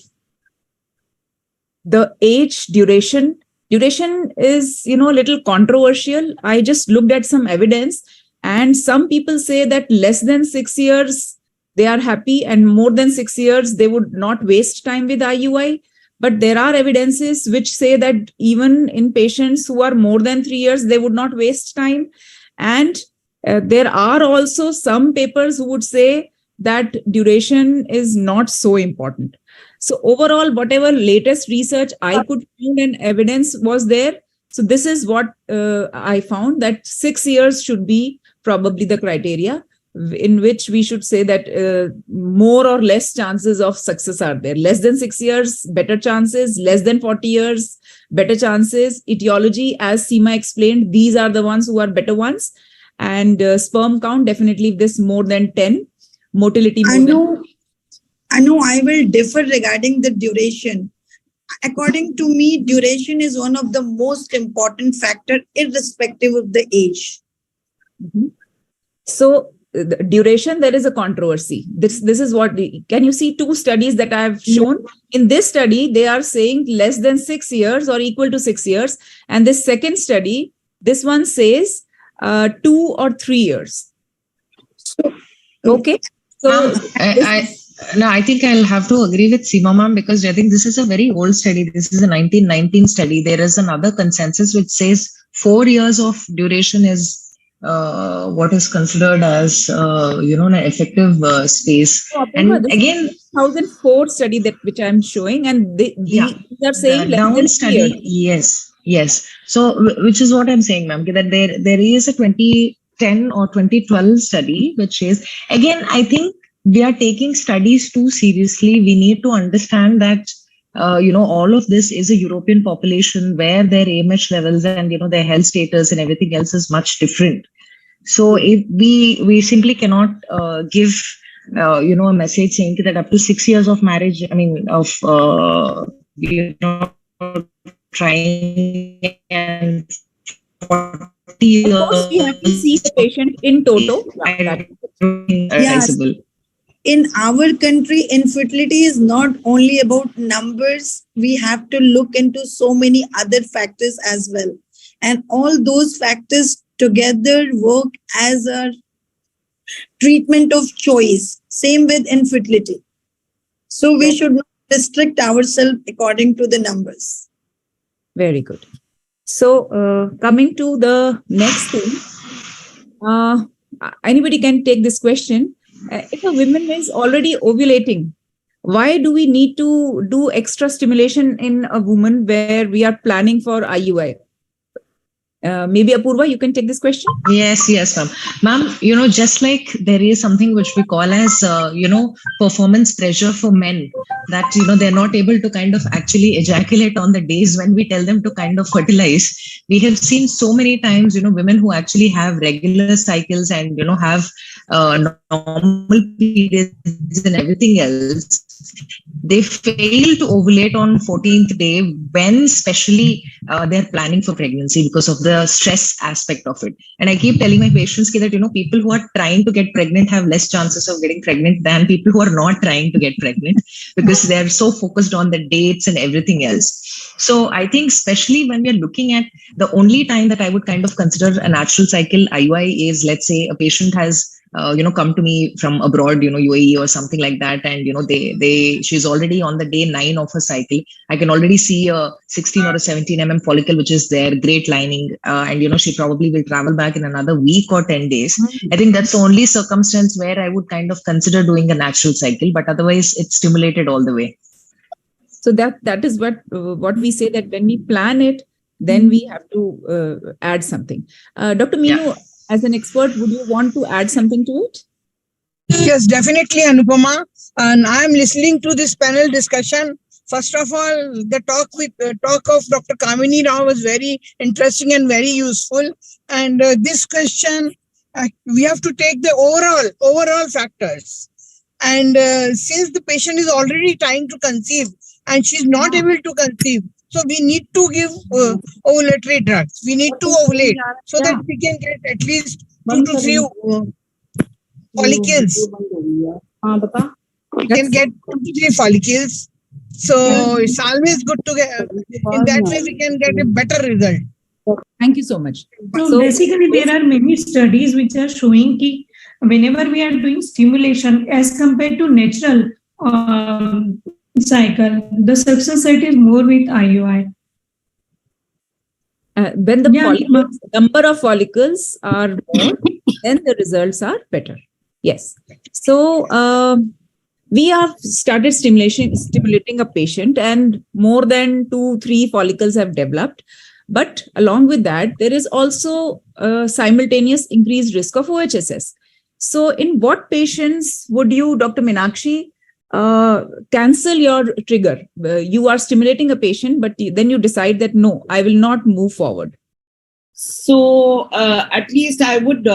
S6: age duration is, a little controversial. I just looked at some evidence, and some people say that less than 6 years, they are happy, and more than 6 years, they would not waste time with IUI. But there are evidences which say that even in patients who are more than 3 years, they would not waste time. And there are also some papers who would say that duration is not so important. So overall, whatever latest research I could find and evidence was there. So this is what I found, that 6 years should be probably the criteria in which we should say that more or less chances of success are there. Less than 6 years, better chances. Less than 40 years, better chances. Etiology, as Seema explained, these are the ones who are better ones. And sperm count, definitely this more than 10. Motility more
S11: I will differ regarding the duration. According to me, duration is one of the most important factor, irrespective of the age.
S6: Mm-hmm. So the duration, there is a controversy. This is what can you see two studies that I have shown? In this study, they are saying less than 6 years or equal to 6 years. And this second study, this one says 2 or 3 years. Okay. So
S12: I think I'll have to agree with Seema ma'am, because I think this is a very old study. This is a 1919 study. There is another consensus which says 4 years of duration is what is considered as an effective space.
S6: So,
S12: and again,
S6: 2004 study that which I'm showing, and they are saying
S12: the down study. Yes. So which is what I'm saying, ma'am, that there is a 2010 or 2012 study which says, again, I think we are taking studies too seriously. We need to understand that all of this is a European population where their AMH levels and their health status and everything else is much different. So if we simply cannot give a message saying that up to 6 years of marriage, trying and 40 years.
S6: Of course, we have to see the patient in total.
S11: Yes. In our country, infertility is not only about numbers. We have to look into so many other factors as well. And all those factors together work as a treatment of choice. Same with infertility. So we should not restrict ourselves according to the numbers.
S6: Very good. So coming to the next thing, anybody can take this question. If a woman is already ovulating, why do we need to do extra stimulation in a woman where we are planning for IUI? Maybe Apurva, you can take this question.
S12: Yes, ma'am. Ma'am, just like there is something which we call as, performance pressure for men, that, they're not able to kind of actually ejaculate on the days when we tell them to kind of fertilize. We have seen so many times, women who actually have regular cycles and, have normal periods and everything else, they fail to ovulate on 14th day when especially they're planning for pregnancy because of the stress aspect of it. And I keep telling my patients that, people who are trying to get pregnant have less chances of getting pregnant than people who are not trying to get pregnant, because they're so focused on the dates and everything else. So I think especially when we're looking at the only time that I would kind of consider a natural cycle IUI is, let's say a patient has come to me from abroad, UAE or something like that. And, she's already on the day 9 of her cycle. I can already see a 16 or a 17 follicle, which is there, great lining. And, she probably will travel back in another week or 10 days. Mm-hmm. I think that's the only circumstance where I would kind of consider doing a natural cycle, but otherwise it's stimulated all the way.
S6: So that is what we say, that when we plan it, then we have to add something. Dr. Meenu, as an expert, would you want to add something to it?
S13: Yes, definitely, Anupama. And I am listening to this panel discussion. First of all, the talk of Dr. Kamini Rao was very interesting and very useful. And this question, we have to take the overall factors. And since the patient is already trying to conceive and she's not able to conceive, so we need to give ovulatory drugs. We need to ovulate so that we can get at least 2 to 3 follicles. We can get 2 to 3 follicles. So it's always good to get, in that way we can get a better result.
S6: Thank you so much.
S5: So basically there are many studies which are showing that whenever we are doing stimulation as compared to natural cycle, the success rate is more with IUI.
S6: When the number of follicles are more, then the results are better. Yes. So we have started stimulating a patient and more than 2-3 follicles have developed. But along with that, there is also a simultaneous increased risk of OHSS. So in what patients would you, Dr. Meenakshi, cancel your trigger? You are stimulating a patient, but then you decide that, no, I will not move forward.
S10: So at least I would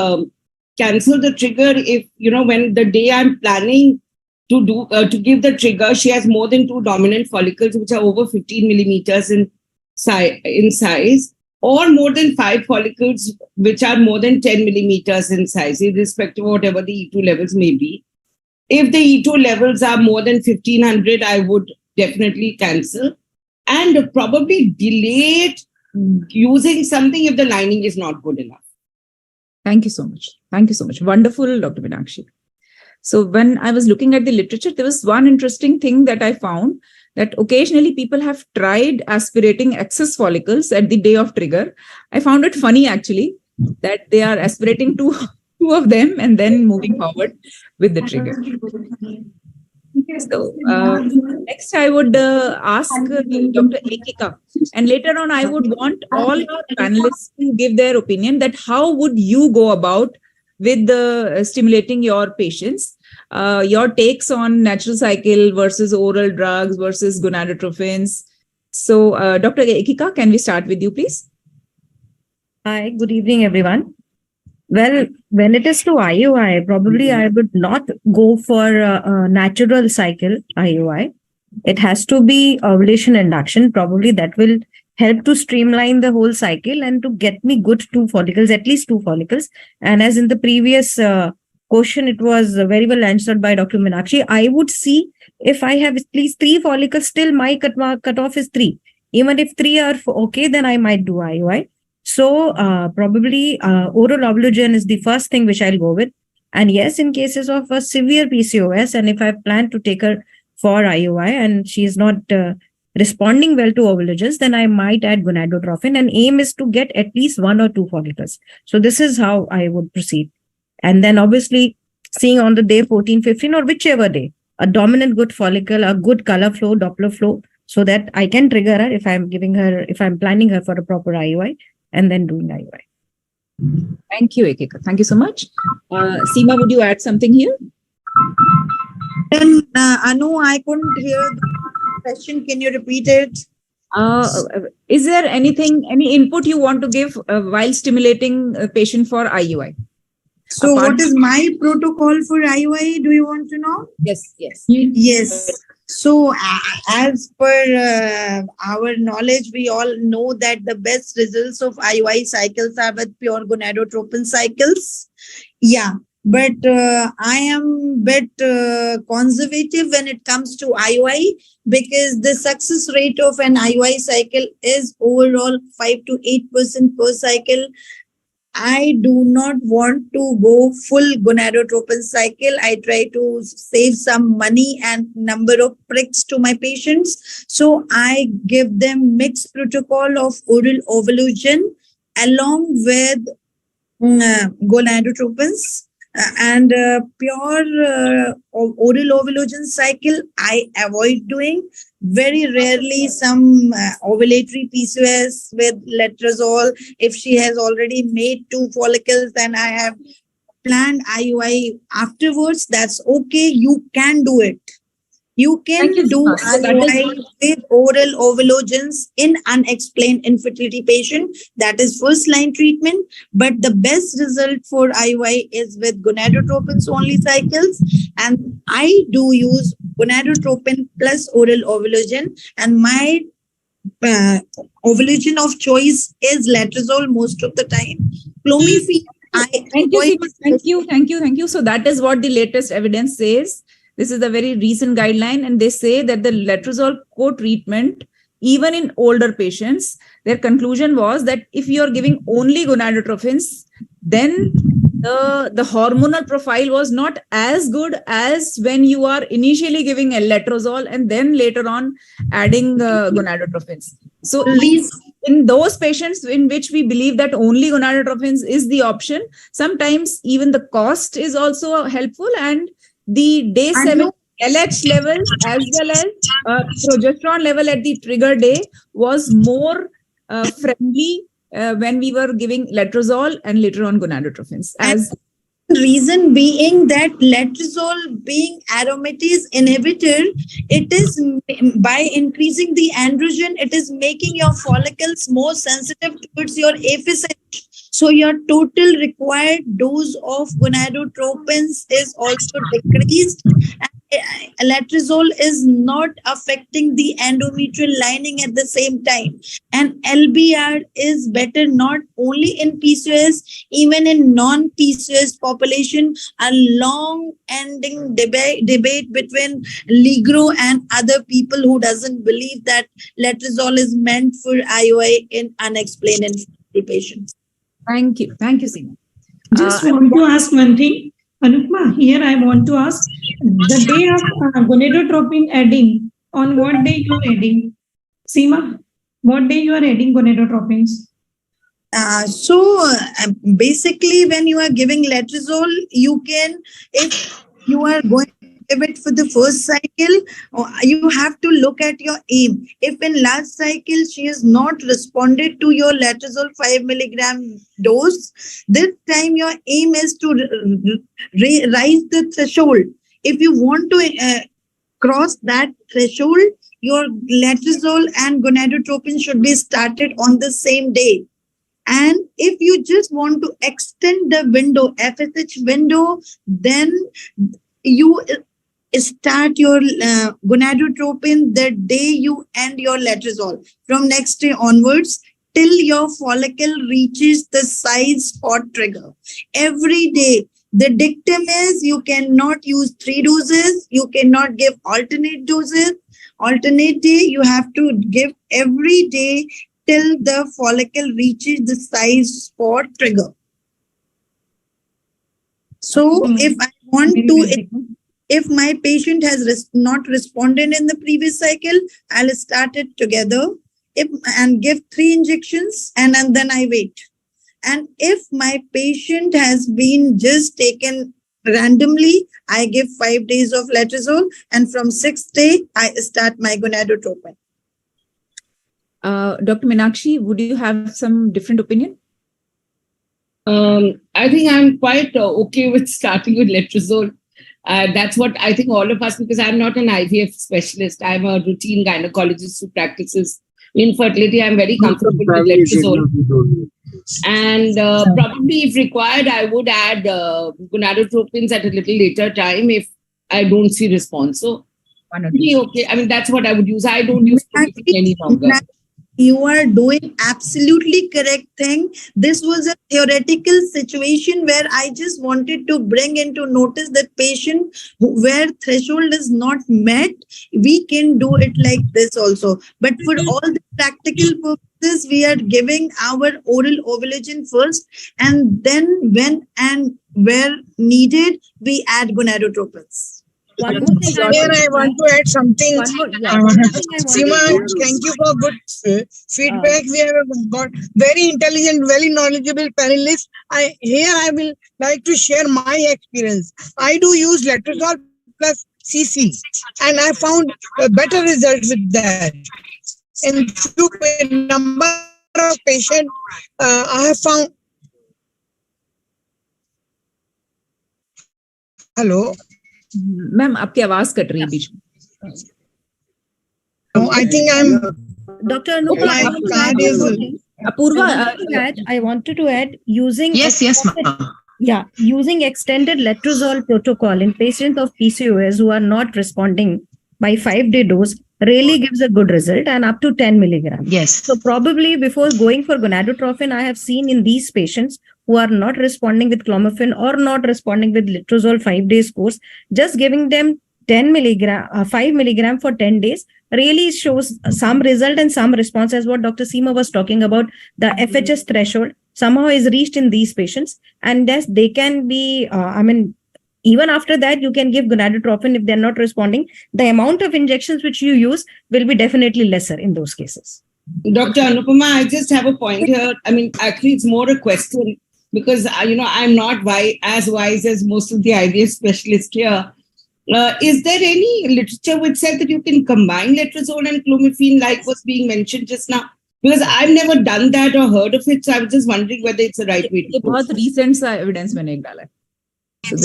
S10: cancel the trigger if, when the day I'm planning to give the trigger, she has more than 2 dominant follicles, which are over 15 millimeters in size, or more than 5 follicles, which are more than 10 millimeters in size, irrespective of whatever the E2 levels may be. If the E2 levels are more than 1500, I would definitely cancel and probably delay using something if the lining is not good enough.
S6: Thank you so much. Thank you so much. Wonderful, Dr. Meenakshi. So when I was looking at the literature, there was one interesting thing that I found, that occasionally people have tried aspirating excess follicles at the day of trigger. I found it funny actually that they are aspirating two of them and then moving forward with the trigger. So next I would ask Dr. Ekika, and later on I would want all your panelists to give their opinion that how would you go about with stimulating your patients, your takes on natural cycle versus oral drugs versus gonadotrophins. So Dr. Ekika, can we start with you, please?
S14: Hi, good evening, everyone. Well, when it is to IUI, probably I would not go for a natural cycle IUI. It has to be ovulation induction. Probably that will help to streamline the whole cycle and to get me good 2 follicles, at least 2 follicles. And as in the previous question, it was very well answered by Dr. Meenakshi. I would see if I have at least 3 follicles, still my cutoff is 3. Even if 3 are okay, then I might do IUI. So probably oral ovulation is the first thing which I'll go with. And yes, in cases of a severe PCOS, and if I plan to take her for IUI and she is not responding well to ovulations, then I might add gonadotrophin, and aim is to get at least 1 or 2 follicles. So this is how I would proceed. And then obviously seeing on the day 14, 15 or whichever day, a dominant good follicle, a good color flow, Doppler flow, so that I can trigger her if I'm planning her for a proper IUI and then doing IUI.
S6: Thank you, Ekika. Thank you so much. Seema, would you add something here?
S11: And Anu, I couldn't hear the question. Can you repeat it?
S6: Is there any input you want to give while stimulating a patient for IUI?
S11: So what is my protocol for IUI? Do you want to know?
S6: Yes.
S11: Yes. So as per our knowledge, we all know that the best results of IUI cycles are with pure gonadotropin cycles. Yeah. But I am a bit conservative when it comes to IUI, because the success rate of an IUI cycle is overall 5 to 8% per cycle. I do not want to go full gonadotropin cycle. I try to save some money and number of pricks to my patients. So I give them mixed protocol of oral ovulation along with gonadotropins. and pure oral ovulation cycle I avoid doing. Very rarely some ovulatory PCOS with letrozole. If she has already made 2 follicles, then I have planned IUI afterwards. That's okay. You can do it. You can
S6: Thank you,
S11: do
S6: Seema. So that is
S11: IUI with oral ovulogins in unexplained infertility patient. That is first line treatment. But the best result for IUI is with gonadotropins only cycles. And I do use gonadotropin plus oral ovulogin. And my ovulation of choice is letrozole most of the time. Clomiphene,
S6: Thank you, Seema. Thank you. So that is what the latest evidence says. This is a very recent guideline, and they say that the letrozole co-treatment, even in older patients, their conclusion was that if you are giving only gonadotropins, then the hormonal profile was not as good as when you are initially giving a letrozole and then later on adding gonadotropins. So in those patients in which we believe that only gonadotropins is the option, sometimes even the cost is also helpful, and the day 7 LH level as well as progesterone level at the trigger day was more friendly when we were giving letrozole and later on gonadotropins. As
S11: reason being that letrozole being aromatase inhibitor, it is by increasing the androgen, it is making your follicles more sensitive towards your FSH. So your total required dose of gonadotropins is also decreased. Letrozole is not affecting the endometrial lining at the same time. And LBR is better not only in PCOS, even in non-PCOS population. A long-ending debate between Ligro and other people who doesn't believe that letrozole is meant for IUI in unexplained infertility patients.
S6: Thank you, Seema.
S5: Just want to ask one thing. Anupma, here I want to ask, the day of gonadotropin adding, on what day you are adding? Seema, what day you are adding gonadotropins?
S11: Basically, when you are giving letrozole, you can, if you are going to give it for the first cycle, you have to look at your aim. If in last cycle she has not responded to your letrozole 5 milligram dose, this time your aim is to rise the threshold. If you want to cross that threshold, your letrozole and gonadotropin should be started on the same day. And if you just want to extend the window, FSH window, then you start your gonadotropin the day you end your letrozole. From next day onwards, till your follicle reaches the size spot trigger. Every day, the dictum is you cannot use 3 doses. You cannot give alternate doses. Alternate day, you have to give every day till the follicle reaches the size spot trigger. So if I want to, if my patient has not responded in the previous cycle, I'll start it together and give 3 injections and then I wait. And if my patient has been just taken randomly, I give 5 days of letrozole, and from 6th day, I start my gonadotropin.
S6: Dr. Meenakshi, would you have some different opinion?
S10: I think I'm quite okay with starting with letrozole. That's what I think all of us, because I'm not an IVF specialist. I'm a routine gynecologist who practices infertility. I'm very comfortable with letrozole. And probably if required, I would add gonadotropins at a little later time if I don't see response. So, okay. I mean, that's what I would use. I don't use Clomiphene any longer.
S11: You are doing absolutely correct thing. This was a theoretical situation where I just wanted to bring into notice that patient where threshold is not met, we can do it like this also. But for all the practical purposes, we are giving our oral ovulation first, and then when and where needed, we add gonadotropins.
S14: One more thing
S13: Here I want to add something.
S14: One more, yeah. One thing I want to
S13: Seema,
S14: add.
S13: thank you for good feedback. We have got very intelligent, very knowledgeable panelists. I will like to share my experience. I do use letrozole plus CC, and I found a better result with that. In few number of patients, I have found. Hello.
S6: Ma'am आपकी आवाज cut रही है बीच में.
S13: No, I think I'm.
S14: Dr. Anupama,
S13: My
S14: I want to add
S13: card
S14: one
S13: is-
S14: more thing.
S6: Apurva,
S14: I wanted to add using
S12: Yes, ma'am.
S14: Yeah, using extended letrozole protocol in patients of PCOS who are not responding by 5-day dose really gives a good result, and up to 10 milligrams.
S12: Yes.
S14: So probably before going for gonadotropin, I have seen in these patients who are not responding with clomiphene or not responding with letrozole 5 days course, just giving them 5 milligram for 10 days really shows some result and some response, as what Dr. Seema was talking about. The FHS threshold somehow is reached in these patients, and thus they can be, even after that, you can give gonadotropin if they're not responding. The amount of injections which you use will be definitely lesser in those cases.
S10: Dr. Anupama, I just have a point here. I mean, actually, it's more a question because, I'm not as wise as most of the IVF specialists here. Is there any literature which said that you can combine letrozole and clomiphene like was being mentioned just now? Because I've never done that or heard of it. So I was just wondering whether it's the right way to
S6: ये
S10: go.
S6: बहुत recent सा evidence मैंने एक डाला है. So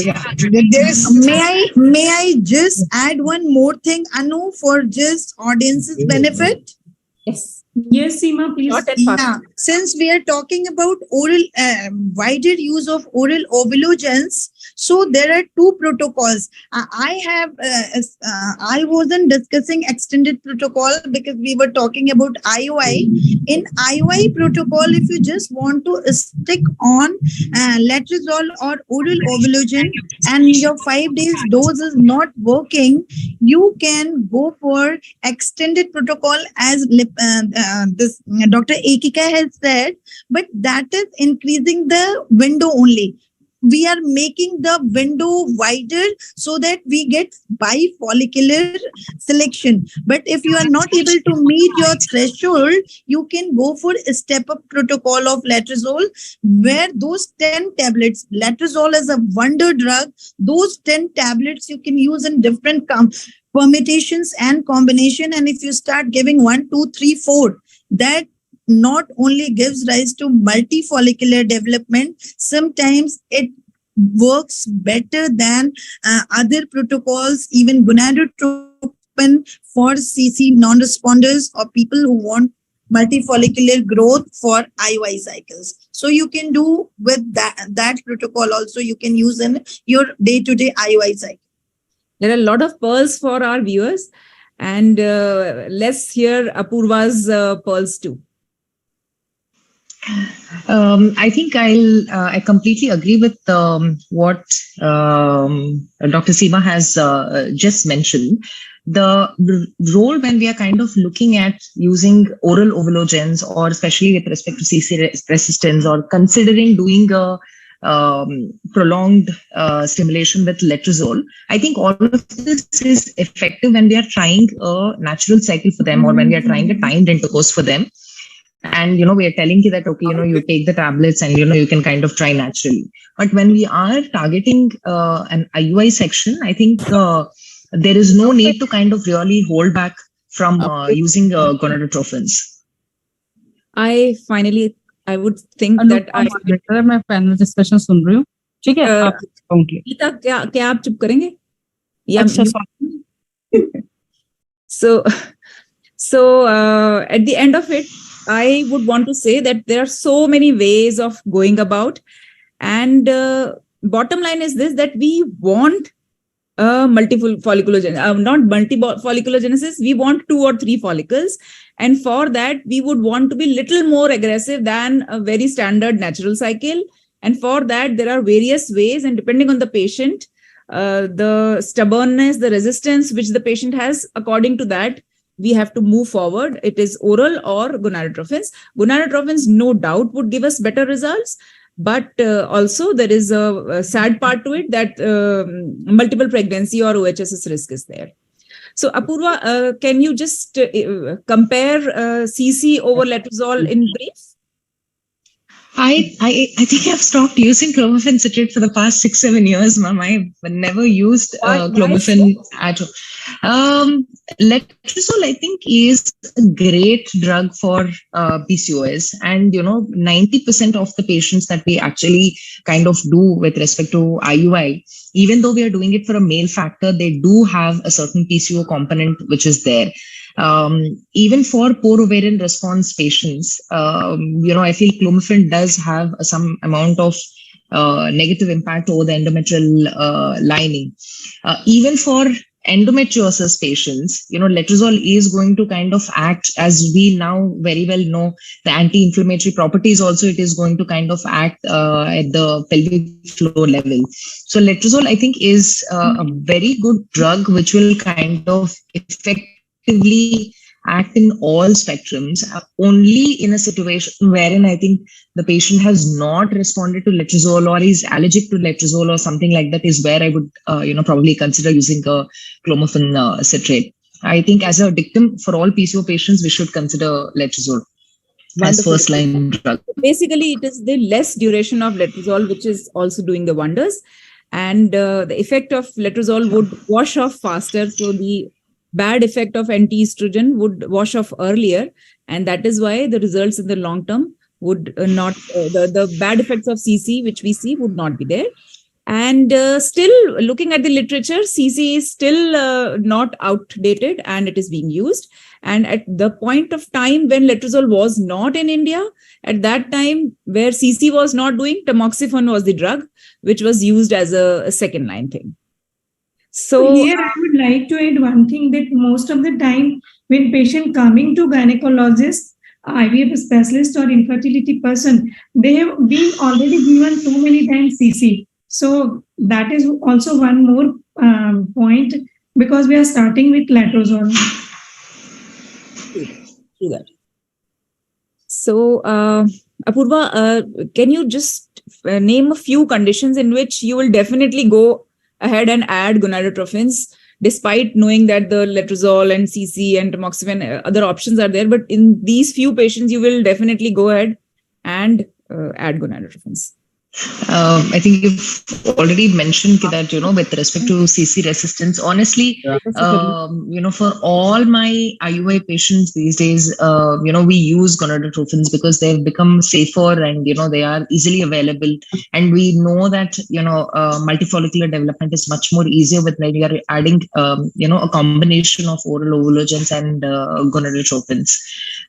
S11: May I just add one more thing, Anu, for just audience's benefit?
S6: Yes.
S5: Yes, Seema, please.
S11: Yeah, since we are talking about oral, wider use of oral ovulogens, so there are two protocols. I wasn't discussing extended protocol because we were talking about IUI. In IUI protocol, if you just want to stick on letrozole or oral ovulation and your 5 days dose is not working, you can go for extended protocol as this Dr. Ekika has said, but that is increasing the window only. We are making the window wider so that we get bifollicular selection. But if you are not able to meet your threshold, you can go for a step-up protocol of letrozole, where those 10 tablets, letrozole is a wonder drug, those 10 tablets you can use in different permutations and combination. And if you start giving 1, 2, 3, 4, that not only gives rise to multifollicular development, sometimes it works better than other protocols, even gonadotropin for CC non-responders or people who want multifollicular growth for IUI cycles. So you can do with that protocol also, you can use in your day-to-day IUI cycle.
S6: There are a lot of pearls for our viewers, and let's hear Apurva's pearls too.
S12: I think I completely agree with what Dr. Seema has just mentioned. The role when we are kind of looking at using oral ovulogens, or especially with respect to CC resistance, or considering doing a prolonged stimulation with letrozole, I think all of this is effective when we are trying a natural cycle for them, or when we are trying a timed intercourse for them. And, we are telling you that, okay, you take the tablets and, you can kind of try naturally. But when we are targeting an IUI section, I think there is no need to kind of really hold back from using gonadotropins.
S6: I would think that
S15: मैं panel discussion सुन रही हूँ. ठीक है, आप
S6: गीता, क्या आप चुप करेंगे? So at the end of it, I would want to say that there are so many ways of going about, and bottom line is this, that we want multiple folliculogenesis, not multi-folliculogenesis, we want 2 or 3 follicles. And for that, we would want to be little more aggressive than a very standard natural cycle. And for that, there are various ways, and depending on the patient, the stubbornness, the resistance which the patient has, according to that, we have to move forward. It is oral or gonadotropins. Gonadotropins, no doubt, would give us better results. But also there is a sad part to it that multiple pregnancy or OHSS risk is there. So Apurva, can you just compare CC over letrozole in brief?
S12: I think I've stopped using clomiphene citrate for the past 6-7 years, ma'am. I've never used clomiphene at all. Letrozole, I think, is a great drug for PCOS, and 90% of the patients that we actually kind of do with respect to IUI, even though we are doing it for a male factor, they do have a certain PCO component which is there. Even for poor ovarian response patients, I feel clomiphene does have some amount of negative impact over the endometrial lining. Even for endometriosis patients, letrozole is going to kind of act, as we now very well know, the anti-inflammatory properties also, it is going to kind of act at the pelvic floor level. So letrozole, I think, is a very good drug which will kind of effectively act in all spectrums, only in a situation wherein I think the patient has not responded to letrozole or is allergic to letrozole or something like that is where I would, probably consider using a clomiphene citrate. I think as a dictum for all PCO patients, we should consider letrozole as first line drug.
S6: Basically, it is the less duration of letrozole which is also doing the wonders, and the effect of letrozole would wash off faster. So the bad effect of anti-estrogen would wash off earlier, and that is why the results in the long term would not, the bad effects of CC which we see would not be there. And still looking at the literature, CC is still not outdated and it is being used. And at the point of time when letrozole was not in India, at that time where CC was not doing, tamoxifen was the drug which was used as a second line thing. So
S5: here I would like to add one thing, that most of the time when patient coming to gynecologist, IVF specialist or infertility person, they have been already given too many times CC. So that is also one more point, because we are starting with letrozole.
S6: Do that. So Apurva, can you just name a few conditions in which you will definitely go ahead and add gonadotropins, despite knowing that the letrozole and CC and tamoxifen, other options are there, but in these few patients, you will definitely go ahead and add gonadotropins?
S12: I think you've already mentioned that, with respect to CC resistance, honestly, for all my IUI patients these days, we use gonadotropins because they've become safer and, they are easily available. And we know that, multifollicular development is much more easier with when you are adding, a combination of oral ovulagens and gonadotropins.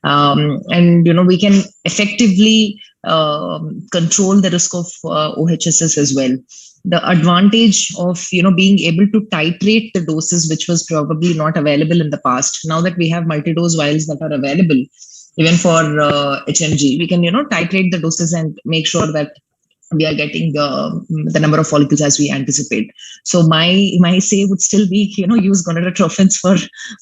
S12: And, we can effectively control the risk of OHSS as well. The advantage of being able to titrate the doses, which was probably not available in the past. Now that we have multi-dose vials that are available, even for HMG, we can titrate the doses and make sure that we are getting the number of follicles as we anticipate. So my say would still be, use gonadotropins for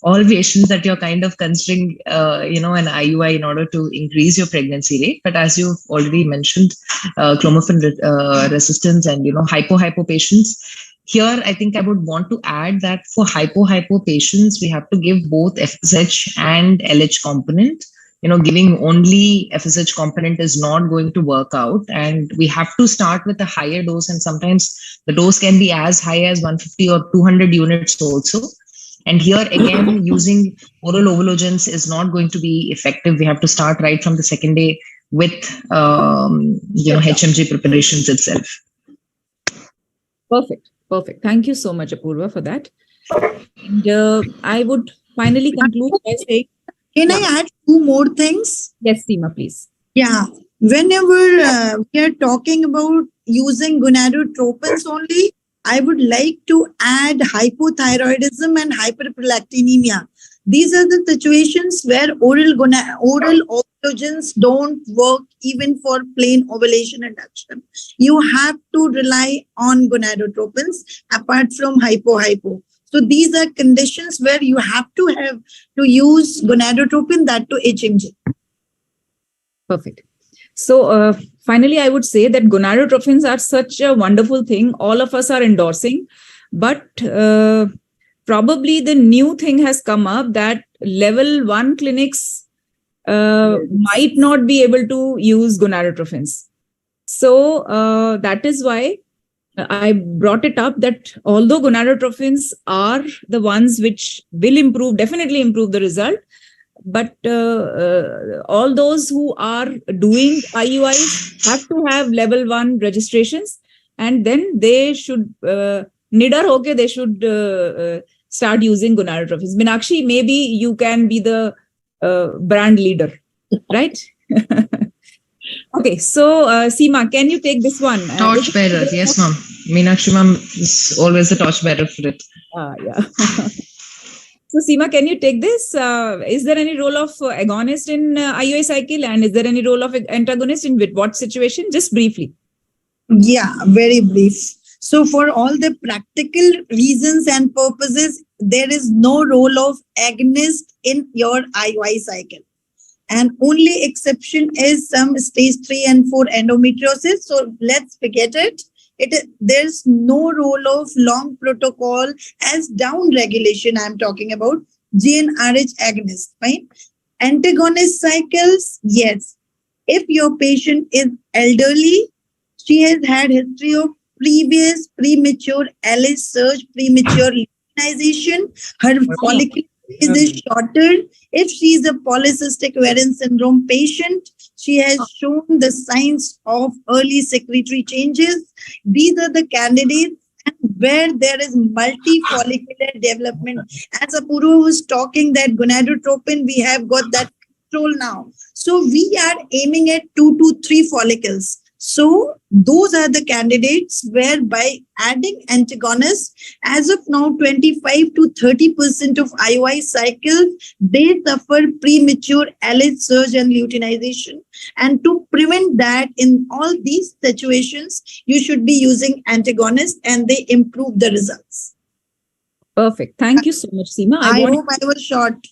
S12: all patients that you're kind of considering, an IUI in order to increase your pregnancy rate. But as you've already mentioned, clomiphene resistance and, hypo patients, here, I think I would want to add that for hypo patients, we have to give both FSH and LH component. Giving only FSH component is not going to work out, and we have to start with a higher dose, and sometimes the dose can be as high as 150 or 200 units also. And here again, using oral ovulagens is not going to be effective. We have to start right from the second day with, HMG preparations itself.
S6: Perfect. Thank you so much, Apurva, for that. And I would finally conclude by saying,
S11: can I add two more things?
S6: Yes, Seema, please.
S11: Yeah. Whenever we are talking about using gonadotropins only, I would like to add hypothyroidism and hyperprolactinemia. These are the situations where oral ovulagens don't work even for plain ovulation induction. You have to rely on gonadotropins apart from hypo. So these are conditions where you have to use gonadotropin, that to HMG.
S6: Perfect. So finally, I would say that gonadotrophins are such a wonderful thing. All of us are endorsing, but probably the new thing has come up that level 1 clinics might not be able to use gonadotrophins. So that is why I brought it up that although gonadotrophins are the ones which will definitely improve the result, but all those who are doing IUIs have to have level 1 registrations, and then they should, nidar hoke, they should start using gonadotrophins. Meenakshi, maybe you can be the brand leader, right? Okay, so Seema, can you take this one?
S12: Torch bearer, yes, ma'am. Meenakshi ma'am is always the torch bearer for it.
S6: Yeah. So Seema, can you take this? Is there any role of agonist in IUI cycle, and is there any role of antagonist in what situation? Just briefly.
S11: Yeah, very brief. So for all the practical reasons and purposes, there is no role of agonist in your IUI cycle. And only exception is some stage 3 and 4 endometriosis. So let's forget it. There's no role of long protocol as down regulation. I'm talking about GnRH agonist, right? Antagonist cycles, yes. If your patient is elderly, she has had history of previous premature LH surge, premature luteinization, her follicle is shorter. If she is a polycystic ovarian syndrome patient, she has shown the signs of early secretory changes. These are the candidates where there is multifollicular development. As Apurva was talking that gonadotropin, we have got that control now. So we are aiming at 2 to 3 follicles. So those are the candidates where by adding antagonists, as of now, 25 to 30% of IUI cycles, they suffer premature LH surge and luteinization. And to prevent that in all these situations, you should be using antagonists and they improve the results.
S6: Perfect. Thank you so much, Seema.
S11: I hope I was short.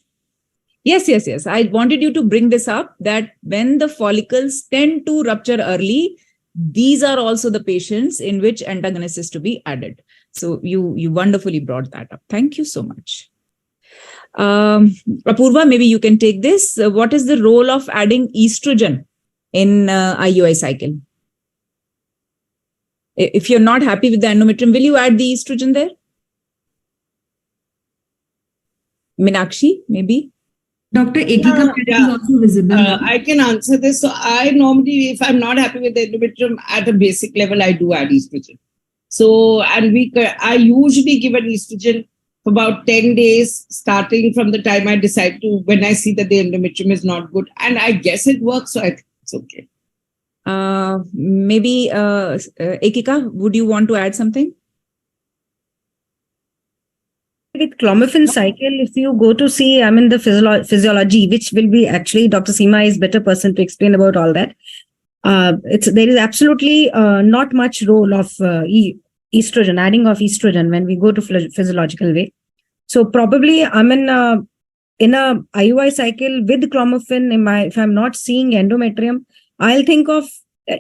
S6: Yes. I wanted you to bring this up that when the follicles tend to rupture early, these are also the patients in which antagonist is to be added. So you wonderfully brought that up. Thank you so much. Apurva, maybe you can take this. What is the role of adding estrogen in IUI cycle? If you're not happy with the endometrium, will you add the estrogen there? Meenakshi, maybe?
S3: Dr. Ekika is also visible.
S10: I can answer this. So I normally, if I'm not happy with the endometrium at a basic level, I do add estrogen. So, and I usually give an estrogen for about 10 days, starting from the time I decide to, when I see that the endometrium is not good. And I guess it works, so I think it's okay.
S6: Maybe Ekika, would you want to add something?
S14: With clomiphene cycle, if you go to see, the physiology, which will be actually Dr. Seema is better person to explain about all that. There is absolutely not much role of estrogen, adding of estrogen when we go to physiological way. So probably in a IUI cycle with clomiphene, if I'm not seeing endometrium, I'll think of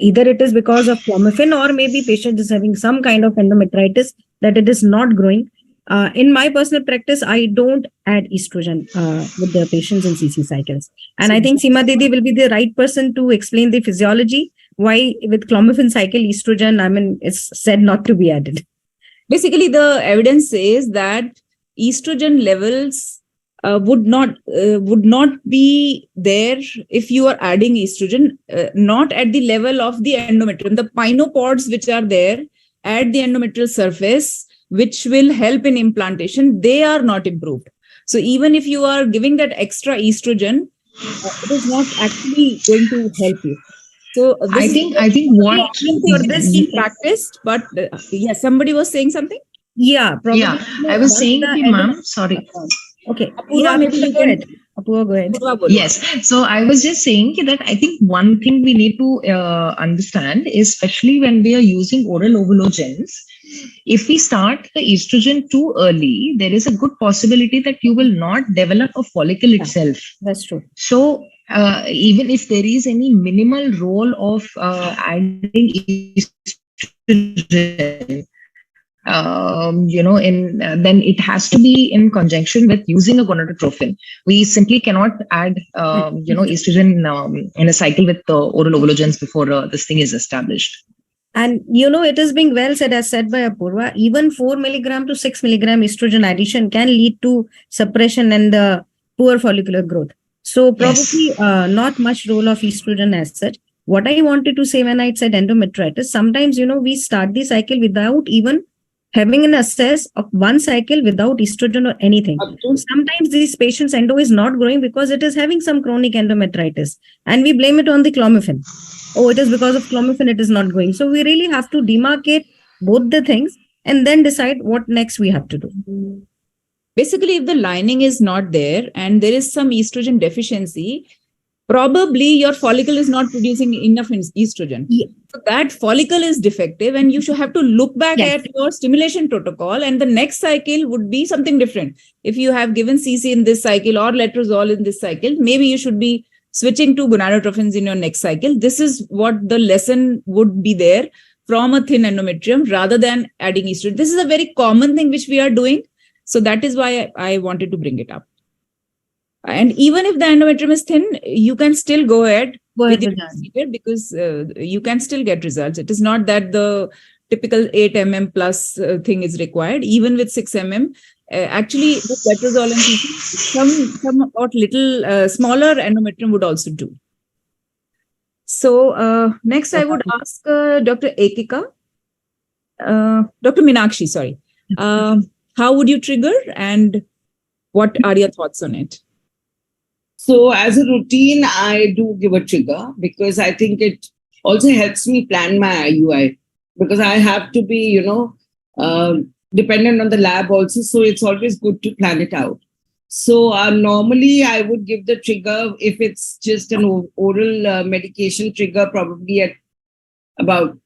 S14: either it is because of clomiphene or maybe patient is having some kind of endometritis that it is not growing. In my personal practice, I don't add estrogen with the patients in CC cycles. And I think Seema Didi will be the right person to explain the physiology, why with clomiphene cycle, estrogen, it's said not to be added.
S6: Basically, the evidence says that estrogen levels would not be there if you are adding estrogen, not at the level of the endometrium. The pinopods which are there at the endometrial surface, which will help in implantation, they are not improved. So even if you are giving that extra estrogen, it is not actually going to help you. So
S12: I think what
S6: for this being practiced, but yes, somebody was saying something.
S14: Yeah, probably.
S12: Yeah, I was saying, ma'am, sorry.
S14: Okay.
S6: Apurva, maybe you can.
S14: Apurva, go ahead.
S12: Yes. So I was just saying that I think one thing we need to understand, especially when we are using oral ovologens, if we start the estrogen too early, there is a good possibility that you will not develop a follicle itself.
S14: That's true.
S12: So even if there is any minimal role of adding estrogen, then it has to be in conjunction with using a gonadotropin. We simply cannot add, estrogen in a cycle with oral ovulagens before this thing is established.
S14: And it is being well said, as said by Apurva, even 4 milligram to 6 milligram estrogen addition can lead to suppression and the poor follicular growth. So probably not much role of estrogen as such. What I wanted to say when I said endometritis, sometimes, we start the cycle without even having an assess of one cycle without estrogen or anything. Sometimes these patients' endo is not growing because it is having some chronic endometritis, and we blame it on the clomiphene. Oh, it is because of clomiphene it is not going. So we really have to demarcate both the things and then decide what next we have to do.
S6: Basically, if the lining is not there and there is some estrogen deficiency, probably your follicle is not producing enough estrogen. So that follicle is defective, and you should have to look back at your stimulation protocol, and the next cycle would be something different. If you have given CC in this cycle or letrozole in this cycle, maybe you should be switching to gonadotrophins in your next cycle. This is what the lesson would be there from a thin endometrium rather than adding estrogen. This is a very common thing which we are doing. So that is why I wanted to bring it up. And even if the endometrium is thin, you can still go ahead with the procedure because you can still get results. It is not that the typical 8 mm plus thing is required. Even with 6 mm, actually with letrozole and CC, some little smaller endometrium would also do. So next I would ask Dr. Ekika, Dr. Meenakshi, sorry. How would you trigger and what are your thoughts on it?
S10: So as a routine, I do give a trigger because I think it also helps me plan my IUI because I have to be, dependent on the lab also. So it's always good to plan it out. So normally I would give the trigger if it's just an oral medication trigger, probably at about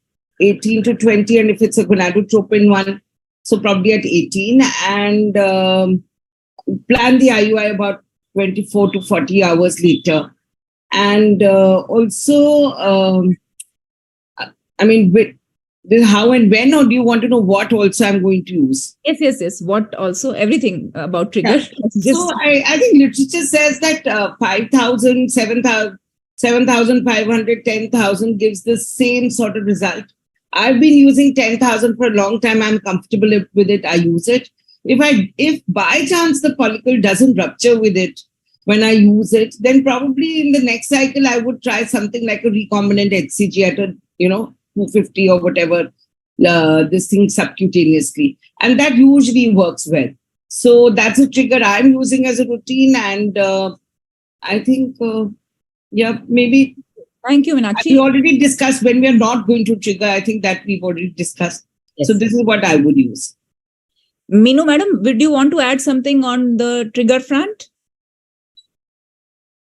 S10: 18 to 20. And if it's a gonadotropin one, so probably at 18, and plan the IUI about 24 to 40 hours later. And also, with how and when, or do you want to know what also I'm going to use?
S6: Yes. What also, everything about trigger.
S10: Yeah. So I think literature says that 5,000, 7,500, 10,000 gives the same sort of result. I've been using 10,000 for a long time. I'm comfortable with it. I use it. If by chance the follicle doesn't rupture with it when I use it, then probably in the next cycle, I would try something like a recombinant HCG at a, 250 or whatever, this thing subcutaneously. And that usually works well. So that's a trigger I'm using as a routine. And I think, maybe.
S6: Thank you, Meenakshi.
S10: We already discussed when we are not going to trigger. I think that we've already discussed. Yes. So this is what I would use.
S6: Meenu, madam, would you want to add something on the trigger front?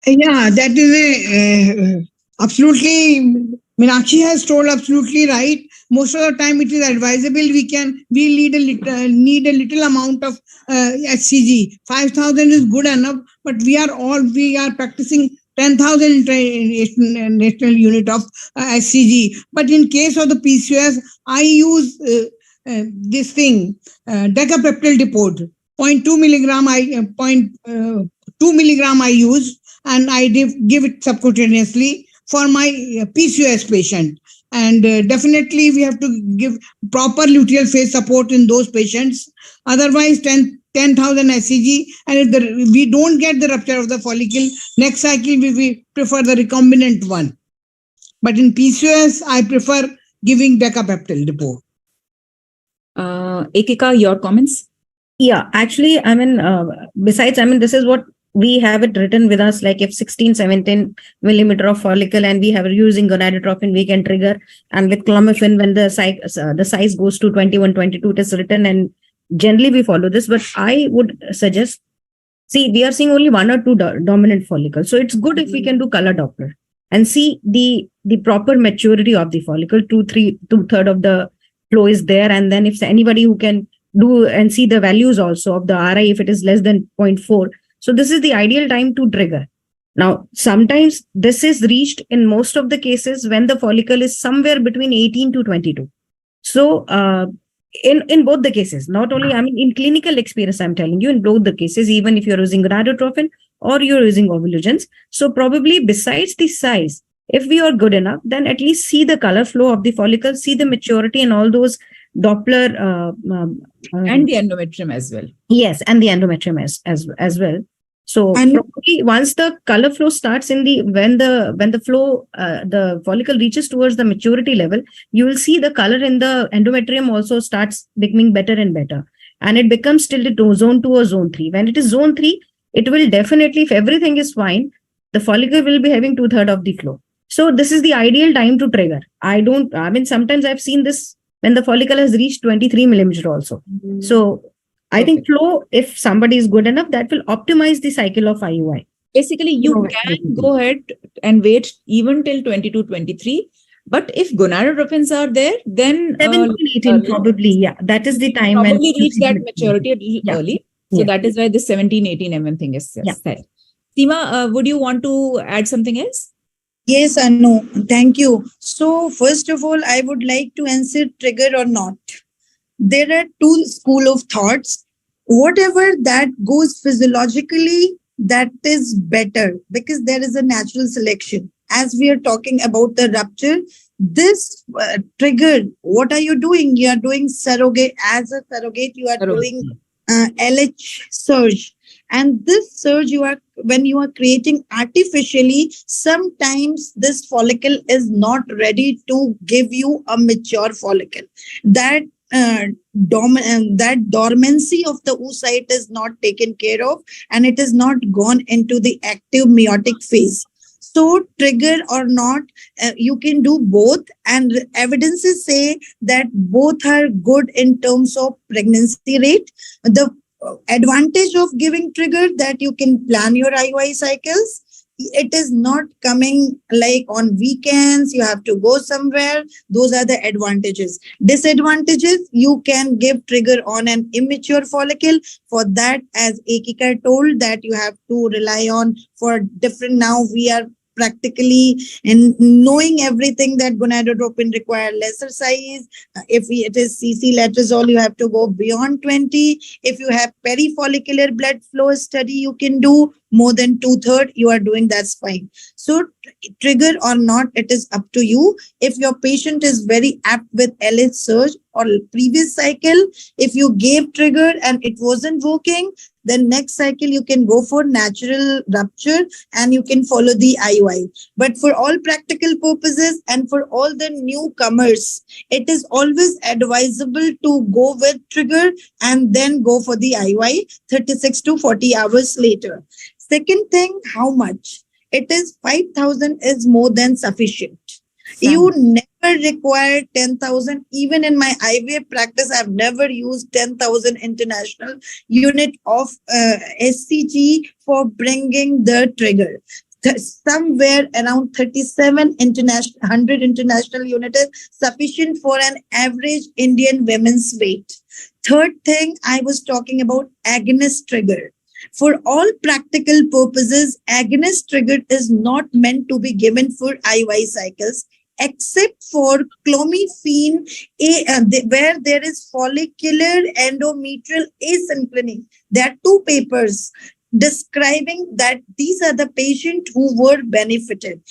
S13: Yeah, that is absolutely, Meenakshi has told absolutely right. Most of the time it is advisable. We need a little amount of HCG. 5,000 is good enough, but we are practicing 10,000 national unit of HCG. But in case of the PCOS, I use this thing, decapeptyl depot, 0.2 milligram. 0.2 milligram I use, and I give it subcutaneously for my PCOS patient. And definitely we have to give proper luteal phase support in those patients. Otherwise, 10,000 HCG, and if we don't get the rupture of the follicle, next cycle we prefer the recombinant one. But in PCOS, I prefer giving decapeptyl depot.
S6: Ekika, your comments?
S14: Yeah, actually, besides, this is what we have it written with us, like if 16, 17 millimeter of follicle and we have using gonadotropin, we can trigger. And with clomiphene, when the size goes to 21, 22, it is written, and generally we follow this. But I would suggest, we are seeing only 1 or 2 dominant follicles. So it's good if we can do color Doppler and see the proper maturity of the follicle. 2/3 of the flow is there. And then if anybody who can do and see the values also of the RI, if it is less than 0.4. So this is the ideal time to trigger. Now, sometimes this is reached in most of the cases when the follicle is somewhere between 18 to 22. So, in both the cases, not only, I mean, in clinical experience, I'm telling you, in both the cases, even if you're using gonadotropin or you're using ovulogens. So probably besides the size, if we are good enough, then at least see the color flow of the follicle, see the maturity and all those Doppler.
S6: And the endometrium as well.
S14: Yes, and the endometrium as well. So probably once the color flow starts when the flow, the follicle reaches towards the maturity level, you will see the color in the endometrium also starts becoming better and better. And it becomes tilted to zone 2 or zone 3. When it is zone 3, it will definitely, if everything is fine, the follicle will be having 2/3 of the flow. So this is the ideal time to trigger. Sometimes I've seen this when the follicle has reached 23 millimeter also. So I think flow, if somebody is good enough, that will optimize the cycle of IUI.
S6: Basically, you can go ahead and wait even till 22, 23. But if gonadotropins are there, then
S14: 17, 18 probably, yeah. That is the time when
S6: probably reach that maturity a little early. So that is why the 17, 18 mm thing is said. Seema, would you want to add something else?
S11: Yes, Anu, thank you. So first of all, I would like to answer trigger or not. There are two school of thoughts. Whatever that goes physiologically, that is better because there is a natural selection. As we are talking about the rupture, this trigger, what are you doing? You are doing surrogate. As a surrogate, you are doing LH surge. And this surge, when you are creating artificially, sometimes this follicle is not ready to give you a mature follicle. That dormancy of the oocyte is not taken care of, and it is not gone into the active meiotic phase. So trigger or not, you can do both, and evidences say that both are good in terms of pregnancy rate. The advantage of giving trigger that you can plan your IUI cycles. It is not coming like on weekends, you have to go somewhere. Those are the advantages. Disadvantages, you can give trigger on an immature follicle. For that, as Ekika told, that you have to rely on for different, now we are practically in knowing everything that gonadotropin require lesser size. If it is CC letrozole, you have to go beyond 20. If you have perifollicular blood flow study, you can do more than 2/3. You are doing, that's fine. So trigger or not, it is up to you. If your patient is very apt with LH surge or previous cycle, if you gave trigger and it wasn't working, then next cycle you can go for natural rupture and you can follow the IUI. But for all practical purposes and for all the newcomers, it is always advisable to go with trigger and then go for the IUI 36 to 40 hours later. Second thing, how much? It is 5,000 is more than sufficient. You never require 10,000. Even in my IVF practice, I've never used 10,000 international unit of SCG for bringing the trigger. Somewhere around 100 international unit is sufficient for an average Indian women's weight. Third thing, I was talking about agonist trigger. For all practical purposes, agonist trigger is not meant to be given for IUI cycles, except for clomiphene, where there is follicular endometrial asynchrony. There are two papers describing that these are the patients who were benefited.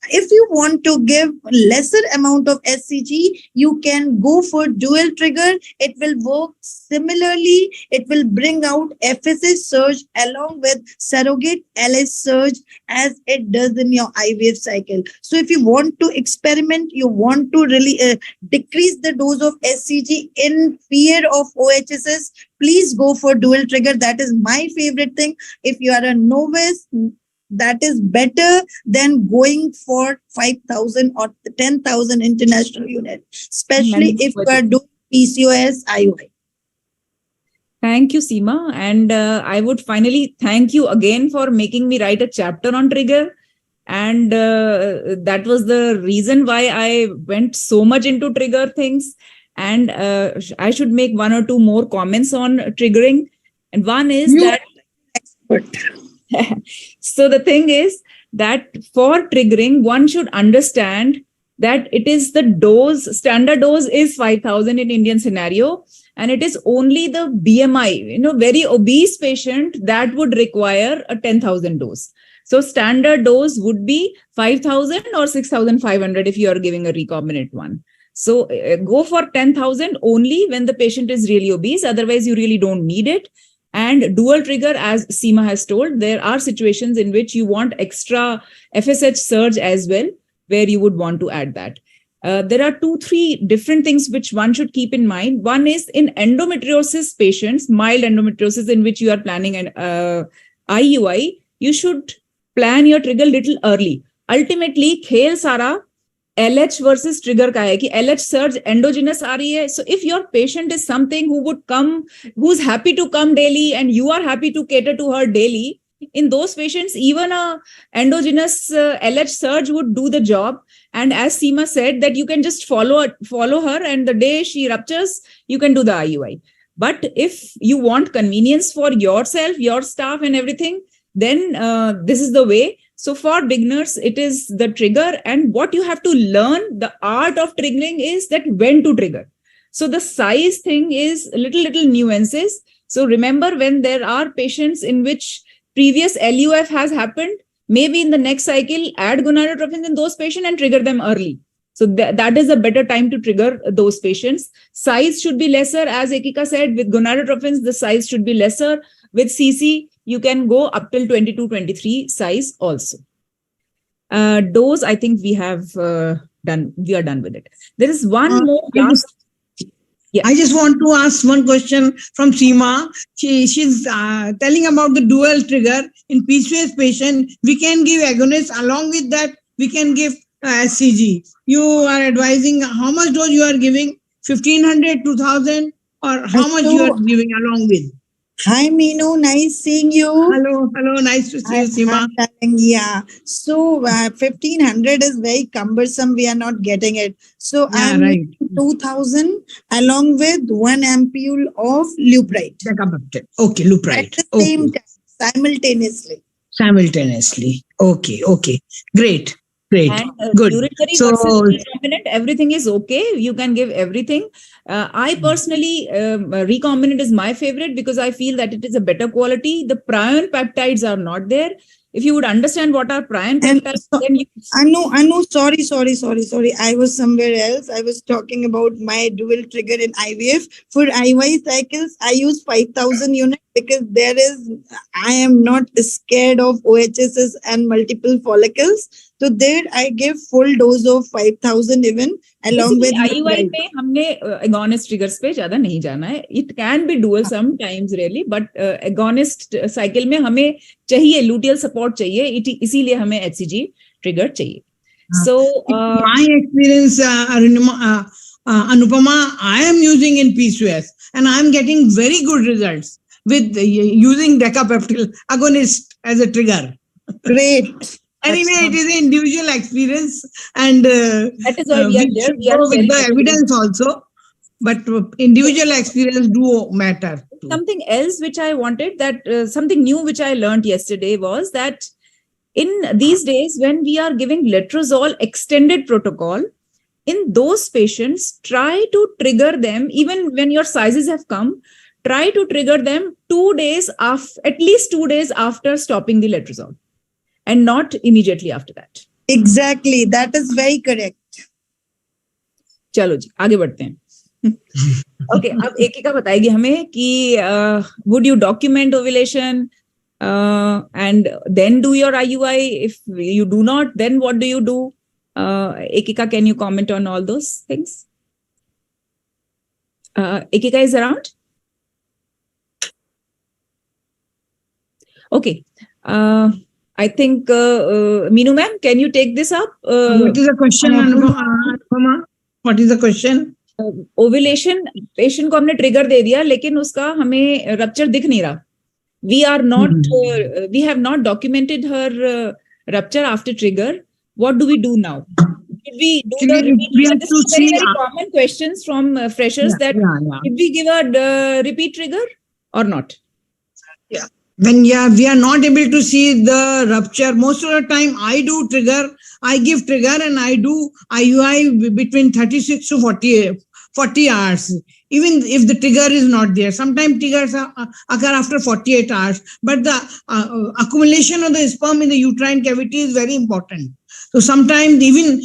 S11: If you want to give lesser amount of SCG, you can go for dual trigger. It will work similarly. It will bring out FSH surge along with surrogate LH surge as it does in your IVF cycle. So if you want to experiment, you want to really decrease the dose of SCG in fear of OHSS, please go for dual trigger. That is my favorite thing. If you are a novice, that is better than going for 5,000 or 10,000 international unit, especially if you are doing PCOS IUI.
S6: Thank you, Seema. And I would finally thank you again for making me write a chapter on trigger. And that was the reason why I went so much into trigger things. And I should make one or two more comments on triggering. And one is that... So the thing is that for triggering, one should understand that it is the dose, standard dose is 5,000 in Indian scenario, and it is only the BMI, very obese patient that would require a 10,000 dose. So standard dose would be 5,000 or 6,500 if you are giving a recombinant one. So go for 10,000 only when the patient is really obese. Otherwise, you really don't need it. And dual trigger, as Seema has told, there are situations in which you want extra FSH surge as well, where you would want to add that. There are 2-3 different things which one should keep in mind. One is in endometriosis patients, mild endometriosis in which you are planning an IUI, you should plan your trigger little early. Ultimately, खेल सारा LH versus trigger का है कि LH surge endogenous आ रही है. So if your patient is something who would come, who's happy to come daily and you are happy to cater to her daily, in those patients, even a endogenous LH surge would do the job. And as Seema said, that you can just follow her, and the day she ruptures, you can do the IUI. But if you want convenience for yourself, your staff and everything, then this is the way. So for beginners, it is the trigger, and what you have to learn, the art of triggering is that when to trigger. So the size thing is little nuances. So remember, when there are patients in which previous LUF has happened, maybe in the next cycle, add gonadotropins in those patients and trigger them early. So that is a better time to trigger those patients. Size should be lesser. As Ekika said, with gonadotropins, the size should be lesser. With CC, you can go up till 22, 23 size also. Dose, I think we have done. We are done with it. There is one more last. Yeah.
S13: I just want to ask one question from Seema. She's telling about the dual trigger in PCOS patient. We can give agonist. Along with that, we can give SCG. You are advising how much dose you are giving? 1,500, 2,000, or how much you are giving along with?
S11: Hi, Meenu. Nice seeing you.
S13: Hello. Nice to see you, Seema.
S11: Yeah. So 1,500 is very cumbersome. We are not getting it. So I'm 2,000 along with 1 ampule of Luprite.
S13: Okay, Luprite.
S11: At the same time, simultaneously.
S13: Okay. Great.
S6: And
S13: Good.
S6: urinary
S13: So
S6: versus recombinant, everything is okay. You can give everything. I personally, recombinant is my favorite because I feel that it is a better quality. The prion peptides are not there. If you would understand what are prion peptides, then you...
S11: Anu, sorry. I was somewhere else. I was talking about my dual trigger in IVF. For IUI cycles, I use 5,000 units because I am not scared of OHSs and multiple follicles. So there I give full dose of 5,000 even along with
S6: IUI पे हमने agonist triggers पे ज़्यादा नहीं जाना है. It can be dual sometimes really, but agonist cycle में हमें चाहिए luteal support चाहिए, इसीलिए हमें HCG trigger चाहिए. So
S13: my experience, Anupama, I am using in PCOS and I am getting very good results with using decapeptyl agonist as a trigger.
S11: Great.
S13: Anyway, it is an individual experience, and
S6: that is why we are there. We are
S13: with the evidence also, but individual experience do matter. Too.
S6: Something else which I wanted, that something new which I learned yesterday was that in these days when we are giving letrozole extended protocol, in those patients, try to trigger them even when your sizes have come. Try to trigger them 2 days at least 2 days after stopping the letrozole. And not immediately after that.
S11: Exactly. That is very correct.
S6: चलो जी आगे बढ़ते हैं. Okay, अब Ekika बताएगी हमें कि would you document ovulation and then do your IUI? If you do not, then what do you do? Ekika, can you comment on all those things? Ekika is around? Okay. I think, Meenu ma'am, can you take this up?
S13: What is the question, Anupama? What is the question?
S6: Ovulation, patient को हमने trigger दे दिया, लेकिन उसका हमें rupture दिख नहीं रहा. We are not, we have not documented her rupture after trigger. What do we do now? Did we do the repeat? This is very common questions from freshers did we give a repeat trigger or not?
S13: Yeah. when we are not able to see the rupture, most of the time I give trigger and I do IUI between 36 to 40 hours. Even if the trigger is not there, sometimes triggers occur after 48 hours, but the accumulation of the sperm in the uterine cavity is very important. So sometimes even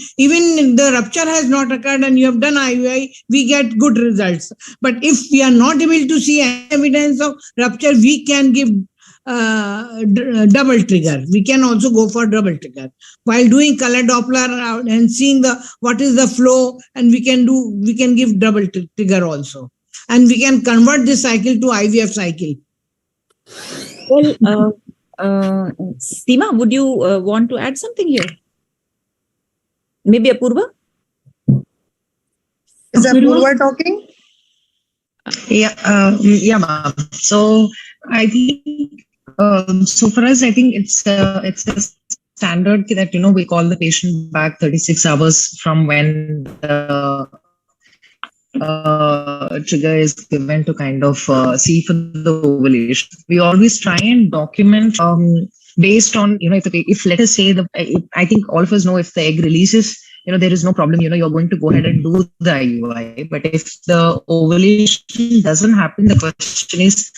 S13: the rupture has not occurred and you have done IUI, we get good results. But if we are not able to see evidence of rupture, we can give double trigger. We can also go for double trigger while doing color Doppler and seeing what is the flow, and we can give double trigger also, and we can convert this cycle to IVF cycle.
S6: Well, Seema, would you want to add something here? Maybe Apurva?
S11: Is Apurva talking?
S12: Yeah, ma'am. So I think so for us, I think it's a standard that we call the patient back 36 hours from when the trigger is given to kind of see for the ovulation. We always try and document based on if let us say I think all of us know if the egg releases, there is no problem, you're going to go ahead and do the IUI. But if the ovulation doesn't happen, the question is,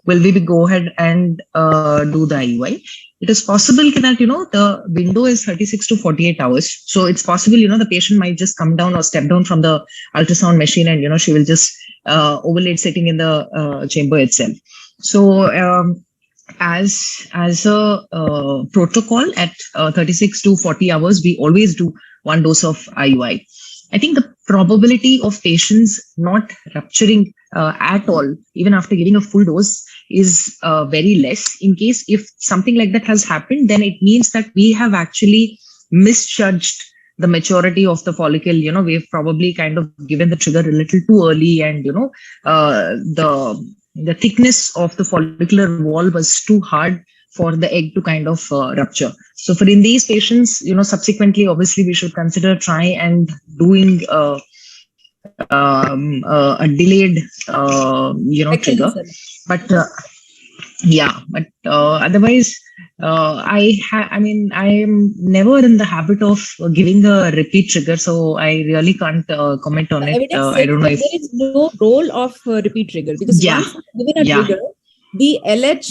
S12: will we go ahead and do the IUI? It is possible that, the window is 36 to 48 hours. So it's possible, the patient might just come down or step down from the ultrasound machine and, she will just ovulate sitting in the chamber itself. So as a protocol at 36 to 40 hours, we always do one dose of IUI. I think the probability of patients not rupturing at all, even after giving a full dose, is very less. In case if something like that has happened, then it means that we have actually misjudged the maturity of the follicle. We've probably kind of given the trigger a little too early, and the thickness of the follicular wall was too hard for the egg to kind of rupture. So for in these patients, subsequently, obviously, we should consider try and doing a delayed, trigger. But otherwise, I am never in the habit of giving a repeat trigger, so I really can't comment on it. I don't know if
S6: there is no role of repeat trigger, because once given a trigger, the LH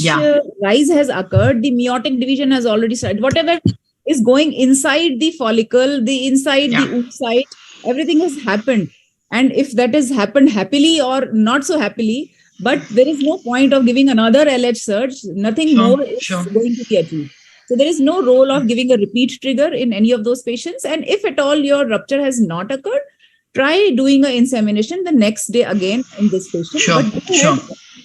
S6: rise has occurred, the meiotic division has already started. Whatever is going inside the follicle, the inside the oocyte, everything has happened. And if that has happened happily or not so happily, but there is no point of giving another LH surge, nothing more is going to be achieved. So there is no role of giving a repeat trigger in any of those patients. And if at all your rupture has not occurred, try doing an insemination the next day again in this patient.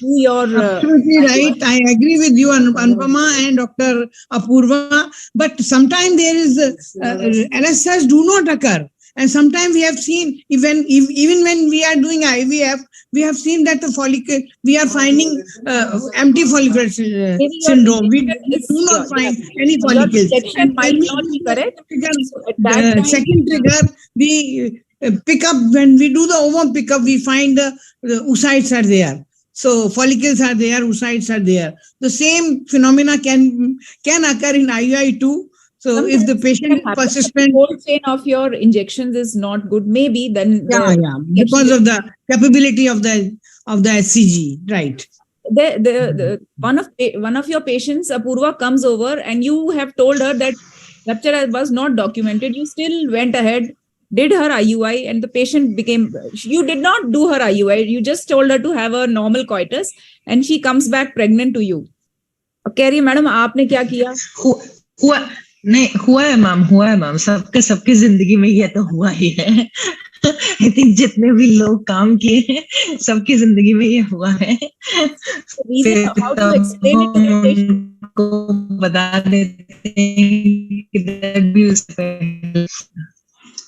S13: Absolutely right. I agree with you, Anupama and Dr. Apurva. But sometimes there is LSS do not occur, and sometimes we have seen even when we are doing IVF, we have seen that the follicle we are finding empty follicular syndrome. We do not find any follicles.
S6: Section might not be correct.
S13: Second trigger, we pick up when we do the ovum pickup, we find the oocytes are there. So follicles are there, oocytes are there. The same phenomena can occur in IUI too. So sometimes if the patient persistent,
S6: the whole chain of your injections is not good, maybe then
S13: because of the capability of the HCG, right?
S6: One of your patients, Apurva, comes over and you have told her that rupture was not documented. You still went ahead, did her IUI, and the patient you did not do her IUI. You just told her to have a normal coitus, and she comes back pregnant to you. Okay, madam, आपने क्या किया?
S12: हुआ है ma'am सबके जिंदगी में ये तो हुआ ही है. I think जितने भी लोग काम किए हैं सबकी जिंदगी में ये हुआ है.
S6: How to explain it to the patient?
S12: को बता देते हैं कि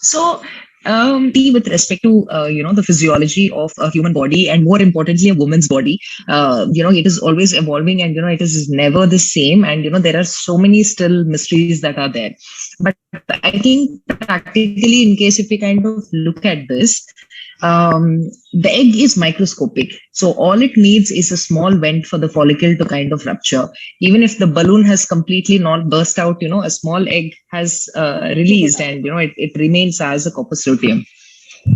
S12: so with respect to the physiology of a human body, and more importantly a woman's body, it is always evolving, and it is never the same, and there are so many still mysteries that are there. But I think practically, in case if we kind of look at this, the egg is microscopic. So all it needs is a small vent for the follicle to kind of rupture. Even if the balloon has completely not burst out, a small egg has released and, it remains as a corpus luteum.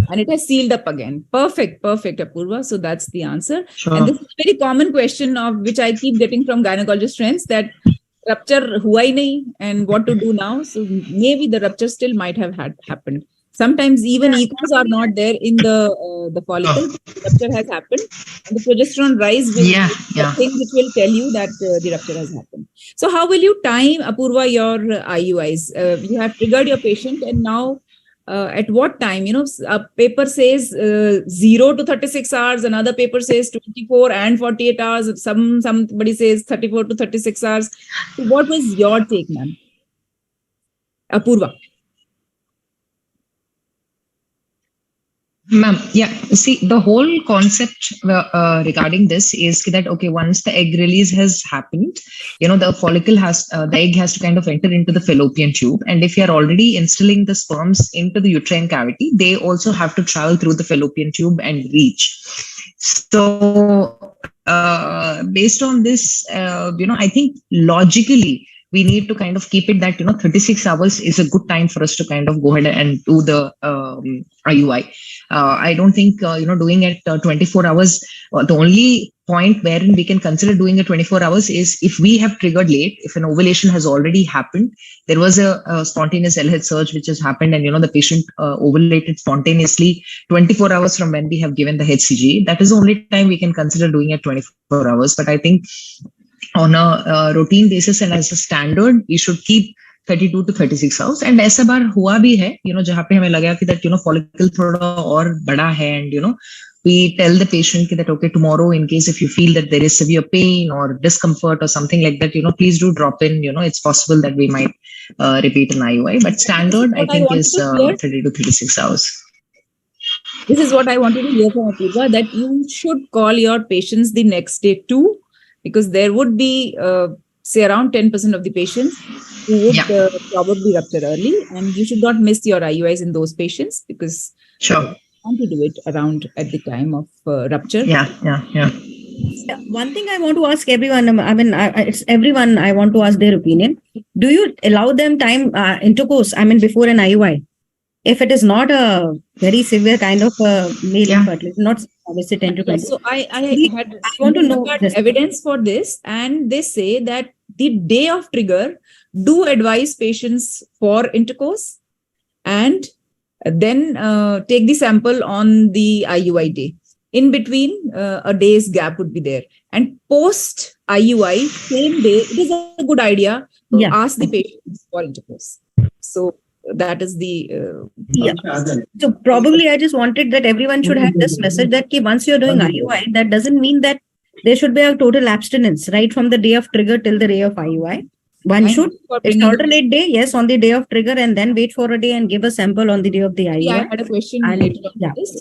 S6: And it has sealed up again. Perfect, Apurva. So that's the answer.
S12: Sure.
S6: And this is a very common question of which I keep getting from gynecologist friends, that rupture hua hi nahi and what to do now. So maybe the rupture still might have happened. Sometimes even echos are not there in the follicle. Rupture has happened, and the progesterone rise will be the thing which will tell you that the rupture has happened. So how will you time, Apurva, your IUIs? You have triggered your patient, and now at what time? A paper says 0 to 36 hours, another paper says 24 and 48 hours. Somebody says 34 to 36 hours. So what was your take, ma'am? Apurva.
S12: Ma'am, see, the whole concept regarding this is that, okay, once the egg release has happened, the follicle the egg has to kind of enter into the fallopian tube. And if you are already instilling the sperms into the uterine cavity, they also have to travel through the fallopian tube and reach. So based on this, I think logically, we need to kind of keep it that, 36 hours is a good time for us to kind of go ahead and do the IUI. I don't think, doing it 24 hours, the only point wherein we can consider doing it 24 hours is if we have triggered late, if an ovulation has already happened, there was a spontaneous LH surge which has happened, and, the patient ovulated spontaneously 24 hours from when we have given the HCG. That is the only time we can consider doing it 24 hours. But I think on a routine basis and as a standard, we should keep 32 to 36 hours. And ऐसा बार हुआ भी है, जहाँ पे हमें लगा कि that, follicle थोड़ा और बड़ा है, and, we tell the patient that, okay, tomorrow, in case if you feel that there is severe pain or discomfort or something like that, please do drop in, it's possible that we might repeat an IUI. But standard, I think, is 30 to 36 hours.
S6: This is what I wanted to hear from Apurva, that you should call your patients the next day too, because there would be, say, around 10% of the patients who would probably rupture early, and you should not miss your IUIs in those patients because you want to do it around at the time of rupture.
S14: One thing I want to ask everyone, it's everyone I want to ask their opinion. Do you allow them time intercourse, before an IUI? If it is not a very severe kind of male infertility, not obviously 10 to 20.
S6: So I want to know evidence for this, and they say that the day of trigger do advise patients for intercourse, and then take the sample on the IUI day. In between, a day's gap would be there. And post IUI, same day, it is a good idea to ask the patients for intercourse. So that is the
S14: So probably I just wanted that everyone should have this message that once you're doing IUI, that doesn't mean that there should be a total abstinence right from the day of trigger till the day of IUI. One should, it's alternate day, yes, on the day of trigger, and then wait for a day and give a sample on the day of the IUI.
S6: I had a question related to this.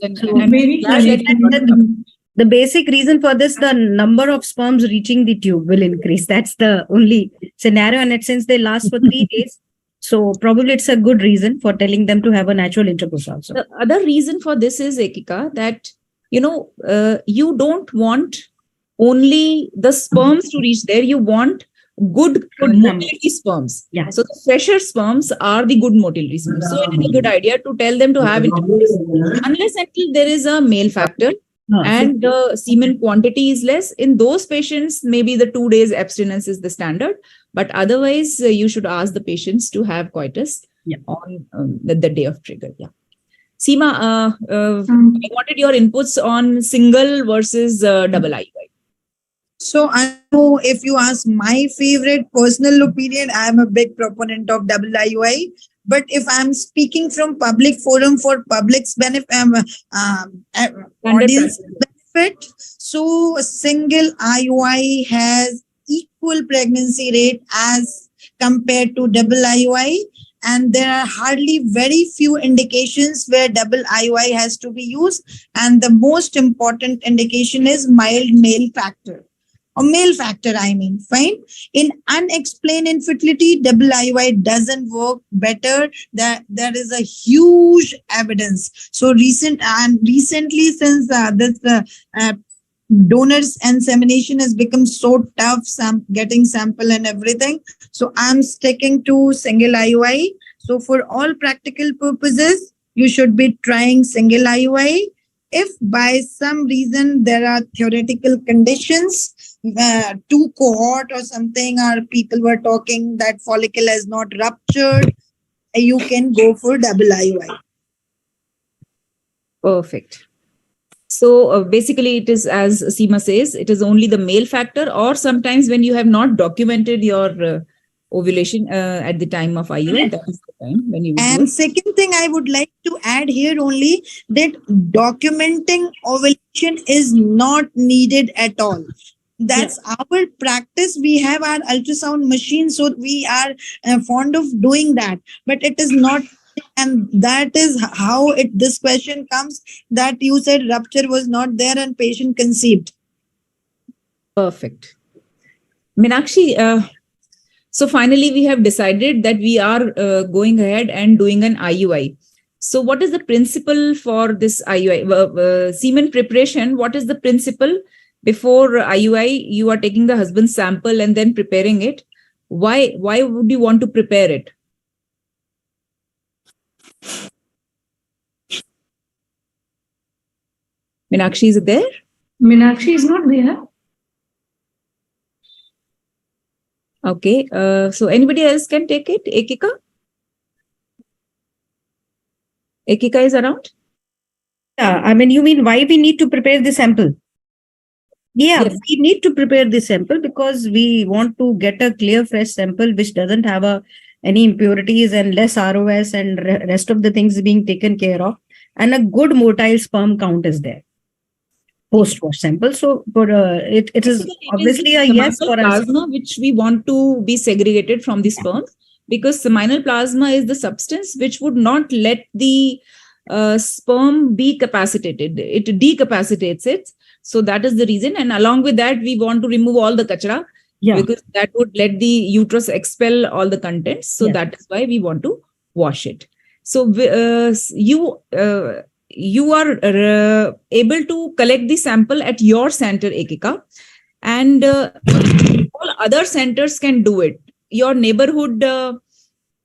S14: The basic reason for this, the number of sperms reaching the tube will increase. That's the only scenario. And since they last for 3 days, so probably it's a good reason for telling them to have a natural intercourse also.
S6: The other reason for this is, Ekika, that, you don't want only the sperms to reach there. You want good motility sperms. So the fresher sperms are the good motility sperms. So it is a good idea to tell them to have intercourse unless until there is a male factor and the semen quantity is less. In those patients, maybe the 2 days abstinence is the standard. But otherwise, you should ask the patients to have coitus on the day of trigger. Seema, I wanted your inputs on single versus double IUI.
S11: So I know if you ask my favorite personal opinion, I'm a big proponent of double IUI. But if I'm speaking from public forum for public's benefit, audience benefit, so a single IUI has equal pregnancy rate as compared to double IUI. And there are hardly very few indications where double IUI has to be used. And the most important indication is mild male factor. or male factor, I mean, fine. In unexplained infertility, double IUI doesn't work better. That there is a huge evidence. So recently, since this donors insemination has become so tough, getting sample and everything. So I'm sticking to single IUI. So for all practical purposes, you should be trying single IUI. If by some reason there are theoretical conditions, two cohort or something, or people were talking that follicle has not ruptured, you can go for double IUI.
S6: Perfect. So basically it is, as Seema says, it is only the male factor, or sometimes when you have not documented your ovulation at the time of IUI, that is the time when you will do
S11: And
S6: it.
S11: second thing I would like to add here only, that documenting ovulation is not needed at all. That's our practice. We have our ultrasound machine, so we are fond of doing that, but it is not. And that is how this question comes, that you said rupture was not there and patient conceived.
S6: Perfect. Meenakshi, so finally we have decided that we are going ahead and doing an IUI. So what is the principle for this IUI? Semen preparation, what is the principle? Before IUI, you are taking the husband's sample and then preparing it. Why would you want to prepare it? Meenakshi, is it there?
S5: Meenakshi is not there.
S6: Okay. So anybody else can take it? Ekika? Ekika is around?
S14: Yeah, I mean, you mean why we need to prepare the sample? Yeah,
S6: Yes.
S14: we need to prepare the sample because we want to get a clear, fresh sample which doesn't have any impurities and less ROS and rest of the things being taken care of. And a good motile sperm count is there. Post-wash sample. So it is obviously a yes for us.
S6: Plasma, which we want to be segregated from the sperm, because seminal plasma is the substance which would not let the sperm be capacitated. It decapacitates it. So that is the reason. And along with that, we want to remove all the kachra, because that would let the uterus expel all the contents. So that is why we want to wash it. So you are able to collect the sample at your center, Ekika, and all other centers can do it. Your neighborhood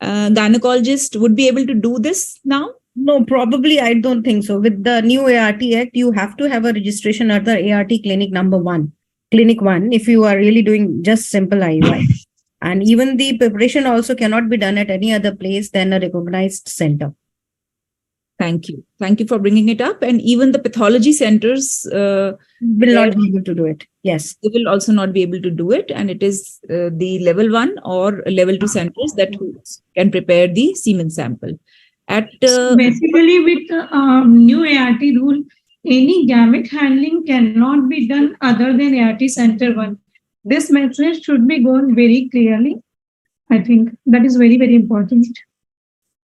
S6: gynecologist would be able to do this now?
S14: No, probably I don't think so. With the new ART Act, you have to have a registration at the ART clinic number 1, clinic 1, if you are really doing just simple IUI. And even the preparation also cannot be done at any other place than a recognized center.
S6: Thank you. Thank you for bringing it up. And even the pathology centers
S14: will not be able to do it. Yes.
S6: They will also not be able to do it. And it is the level 1 or level 2 centers that can prepare the semen sample.
S5: So basically, with the new ART rule, any gamete handling cannot be done other than ART Center 1. This message should be gone very clearly. I think that is very, very important.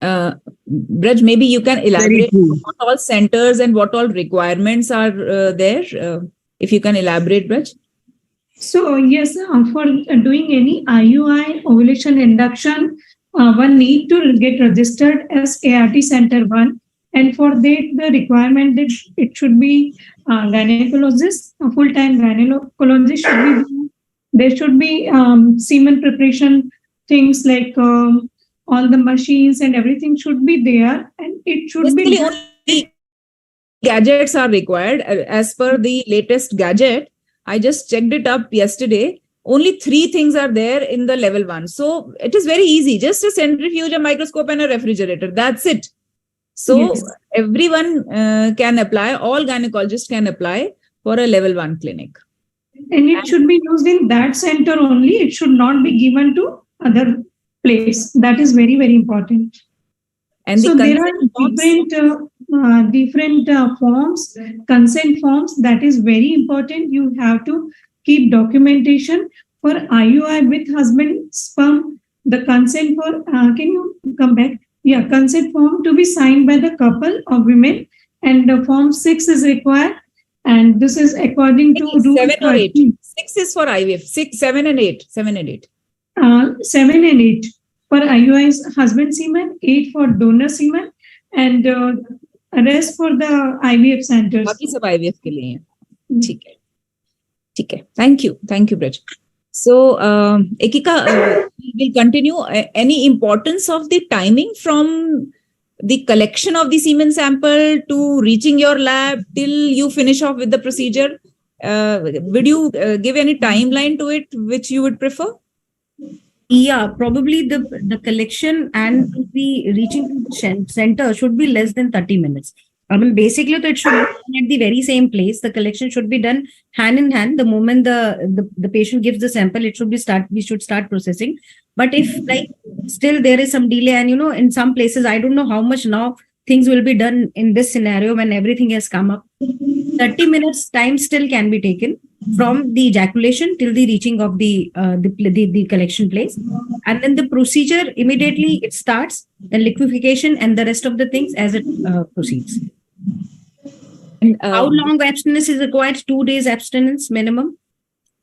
S6: Braj, maybe you can elaborate what all centers and what all requirements are there. If you can elaborate, Braj.
S5: So yes, for doing any IUI ovulation induction, one need to get registered as ART Center 1. And for that, the requirement that it should be gynecologist, a full-time gynecologist should be there. There should be semen preparation things like all the machines and everything should be there, and it should be
S6: only gadgets are required. As per the latest gadget, I just checked it up yesterday. Only 3 things are there in the level 1. So it is very easy. Just a centrifuge, a microscope, and a refrigerator. That's it. So everyone can apply. All gynecologists can apply for a level 1 clinic.
S5: And it should be used in that center only. It should not be given to other place. That is very, very important.
S6: And
S5: so there are different forms, consent forms. That is very important. You have to keep documentation for IUI with husband sperm. The consent for, can you come back? Yeah, consent form to be signed by the couple of women. And the form 6 is required. And this is according to rule
S6: 7 or 8.
S5: 13.
S6: 6 is for IVF. 6, 7 and 8. 7 and 8.
S5: 7 and 8 for IUI's husband semen, 8 for donor semen, and rest for the IVF centers.
S6: बाकी सब IVF के लिए हैं. ठीक है. ठीक है. Thank you, Braj. So, Ekika, we'll continue. Any importance of the timing from the collection of the semen sample to reaching your lab till you finish off with the procedure? Would you give any timeline to it which you would prefer?
S14: Yeah, probably the collection and the reaching to the center should be less than 30 minutes. I mean, basically, it should be done at the very same place. The collection should be done hand in hand. The moment the patient gives the sample, we should start processing. But if like still there is some delay, and in some places, I don't know how much now things will be done in this scenario when everything has come up. 30 minutes time still can be taken from the ejaculation till the reaching of the collection place, and then the procedure immediately it starts, the liquefaction and the rest of the things as it proceeds. And how long abstinence is required? 2 days abstinence minimum.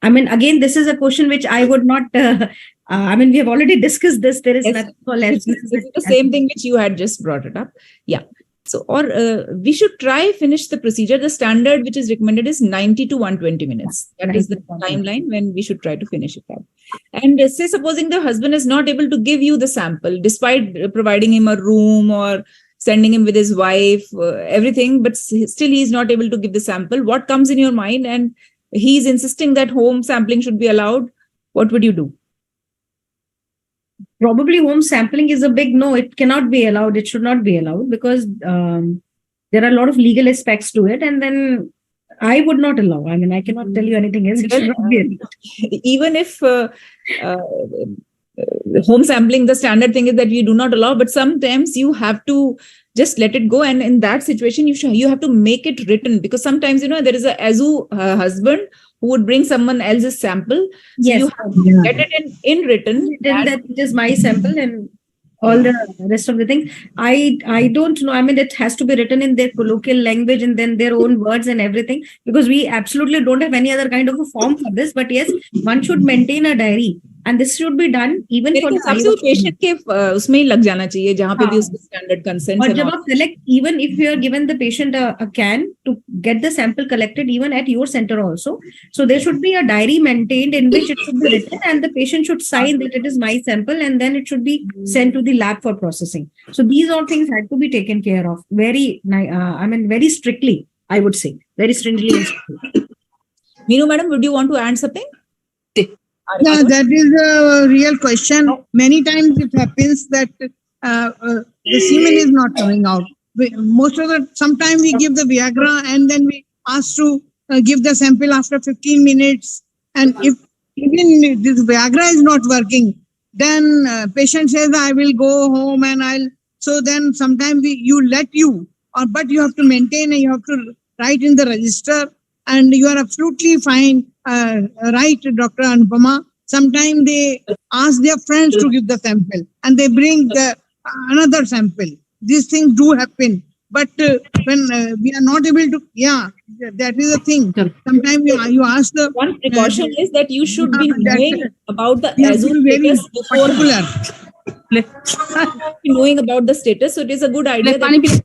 S14: I mean, again, this is a question which I would not. I mean, we have already discussed this. There is nothing called abstinence.
S6: It's the same thing which you had just brought it up. Yeah. So, we should try finish the procedure. The standard which is recommended is 90 to 120 minutes. That is the timeline when we should try to finish it up. And say supposing the husband is not able to give you the sample, despite providing him a room or sending him with his wife, everything, but still he is not able to give the sample. What comes in your mind? And he is insisting that home sampling should be allowed. What would you do?
S14: Probably home sampling is a big no. It cannot be allowed. It should not be allowed because there are a lot of legal aspects to it. And then I would not allow. I mean, I cannot tell you anything else. It should not be allowed.
S6: Even if home sampling, the standard thing is that we do not allow, but sometimes you have to just let it go. And in that situation, you have to make it written, because sometimes, there is a AZU husband who would bring someone else's sample. So
S14: yes.
S6: You have to get it in written.
S14: Then that it is my sample and all the rest of the things. I don't know. I mean, it has to be written in their colloquial language and then their own words and everything, because we absolutely don't have any other kind of a form for this. But yes, one should maintain a diary. And this should be done even for the
S6: patient के उसमें ही लग जाना चाहिए जहाँ पे भी उसका standard consent.
S14: और जब आप select, even if you are given the patient a can to get the sample collected even at your center also, so there should be a diary maintained in which it should be written and the patient should sign that it is my sample, and then it should be sent to the lab for processing. So these all things had to be taken care of very strictly, I would say, very stringently.
S6: Meenu madam, would you want to add something?
S13: Yeah, that is a real question. Many times it happens that the semen is not coming out. Sometimes we give the Viagra and then we ask to give the sample after 15 minutes. And if even this Viagra is not working, then patient says, I will go home and so then sometimes but you have to maintain and you have to write in the register, and you are absolutely fine. Right, Dr. Anupama. Sometimes they ask their friends to give the sample and they bring another sample. These things do happen. But when we are not able to, that is the thing. Sometimes you ask the...
S6: One precaution is that you should be knowing about the AZU status knowing about the status. So it is a good idea that you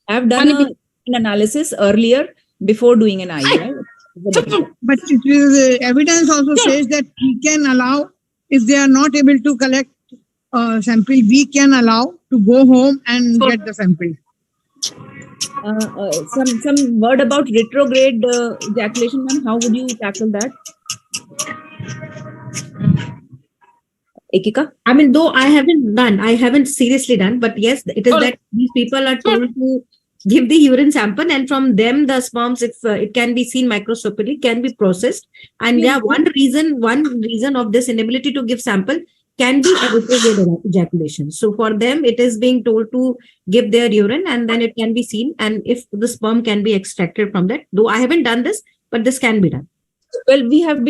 S6: have done an analysis earlier before doing an IUI.
S13: But it is, evidence also says that we can allow, if they are not able to collect sample, we can allow to go home and get the sample.
S6: Some word about retrograde ejaculation, ma'am. How would you tackle that? Ekika?
S14: I mean, though I haven't seriously done, but yes, it is that these people are told to give the urine sample, and from them the sperms, if it can be seen microscopically, can be processed. And one reason of this inability to give sample can be a retrograde ejaculation. So for them, it is being told to give their urine, and then it can be seen, and if the sperm can be extracted from that. Though I haven't done this, but this can be done.
S6: Well, we have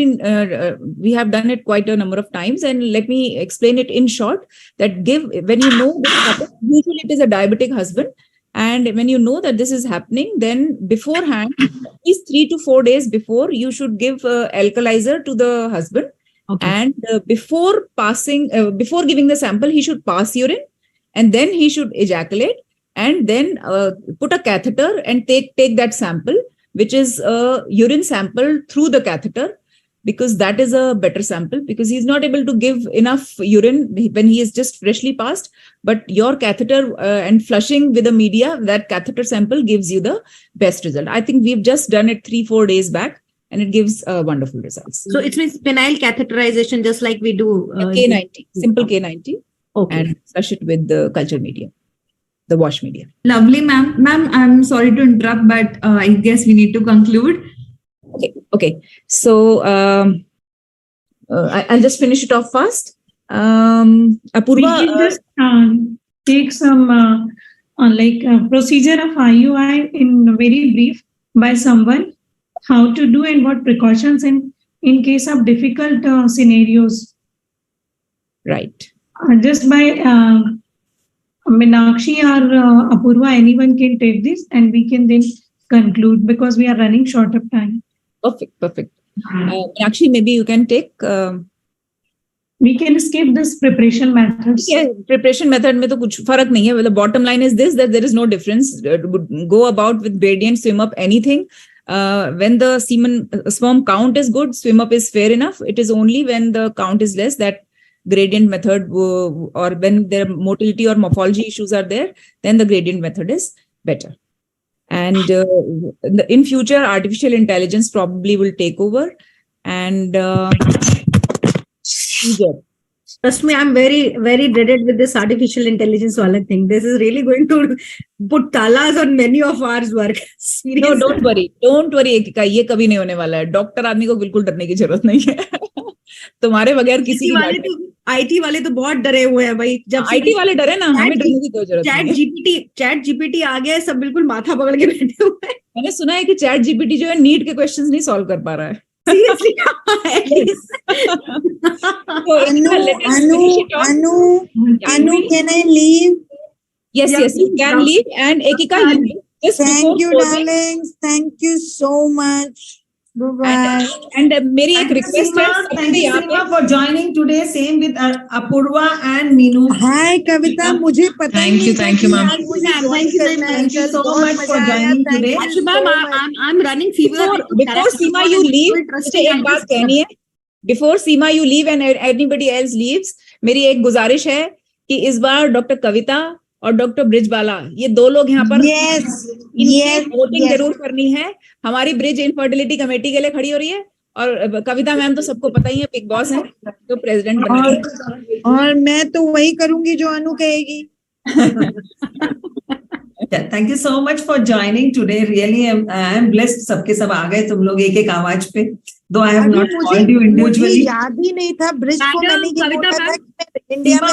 S6: done it quite a number of times, and let me explain it in short. That when you know this happens, usually it is a diabetic husband. And when you know that this is happening, then beforehand, at least 3 to 4 days before, you should give alkalizer to the husband.
S15: Okay.
S6: And before giving the sample, he should pass urine, and then he should ejaculate, and then put a catheter and take that sample, which is a urine sample through the catheter, because that is a better sample, because he's not able to give enough urine when he is just freshly passed. But your catheter and flushing with the media, that catheter sample gives you the best result. I think we've just done it 3-4 days back, and it gives wonderful results.
S16: So it means penile catheterization, just like we do.
S6: K90, simple K90,
S16: Okay.
S6: and flush it with the culture media, the wash media.
S3: Lovely, ma'am. Ma'am, I'm sorry to interrupt, but I guess we need to conclude.
S6: Okay. So I'll just finish it off fast.
S5: We
S6: Apurva,
S5: can just take some procedure of IUI in very brief by someone, how to do and what precautions in case of difficult scenarios.
S6: right.
S5: Just by Meenakshi or Apurva, anyone can take this and we can then conclude because we are running short of time.
S6: Perfect. Actually, maybe you can take.
S5: We can skip this preparation methods.
S6: Yeah, preparation method में तो कुछ फर्क नहीं है. The bottom line is this, that there is no difference. Go about with gradient, swim up, anything. When the sperm count is good, swim up is fair enough. It is only when the count is less that gradient method, or when their motility or morphology issues are there, then the gradient method is better. And in future, artificial intelligence probably will take over. And
S16: Trust me, I'm very, very dreaded with this artificial intelligence wala thing. This is really going to put talas on many of our work.
S6: No, don't worry, Ekika, ये कभी नहीं होने वाला है. Doctor आदमी को बिल्कुल डरने की जरूरत नहीं है. तुम्हारे बगैर किसी
S16: IT वाले तो बहुत डरे हुए हैं भाई. जब
S6: IT वाले डरे ना, हमें डरने की कोई जरूरत नहीं है.
S16: चैट जीपीटी आ गया, सब बिल्कुल माथा पकड़ के बैठे हुए हैं.
S6: मैंने सुना है कि चैट जीपीटी जो है नीट के क्वेश्चंस नहीं सॉल्व कर पा रहा है.
S11: Anu, can I leave?
S6: Yes, you can leave. And Ekika, just
S11: thank you,
S6: closing,
S11: darlings. Thank you so much. Bye-bye.
S6: And मेरी एक request है.
S1: Thank you, Seema, for joining today. Same with Apurva and Meenu.
S11: Hi, Kavita. मुझे पता
S12: Thank you, ma'am.
S1: Thank you so much for joining today.
S16: Actually, ma'am, I'm running fever.
S6: Before Seema, you leave, मुझे एक बात कहनी है. Before Seema, you leave and anybody else leaves, मेरी एक गुजारिश है कि इस बार डॉक्टर कविता और डॉक्टर ब्रिजबाला, ये दो लोग यहाँ पर वोटिंग जरूर करनी है. हमारी ब्रिज इनफर्टिलिटी कमेटी के लिए खड़ी हो रही है, और कविता मैम तो सबको पता ही है, बिग बॉस है, तो प्रेसिडेंट बनेगी.
S11: और मैं तो वही करूंगी जो अनु कहेगी.
S1: Thank you so much for joining today. Really, I am blessed. सबके सब आ गए तुम लोग एक एक आवाज पे. Though I have not called you individually.
S11: याद ही नहीं था ब्रिज को मैंने ये बोला था कि मैं इंडिया में.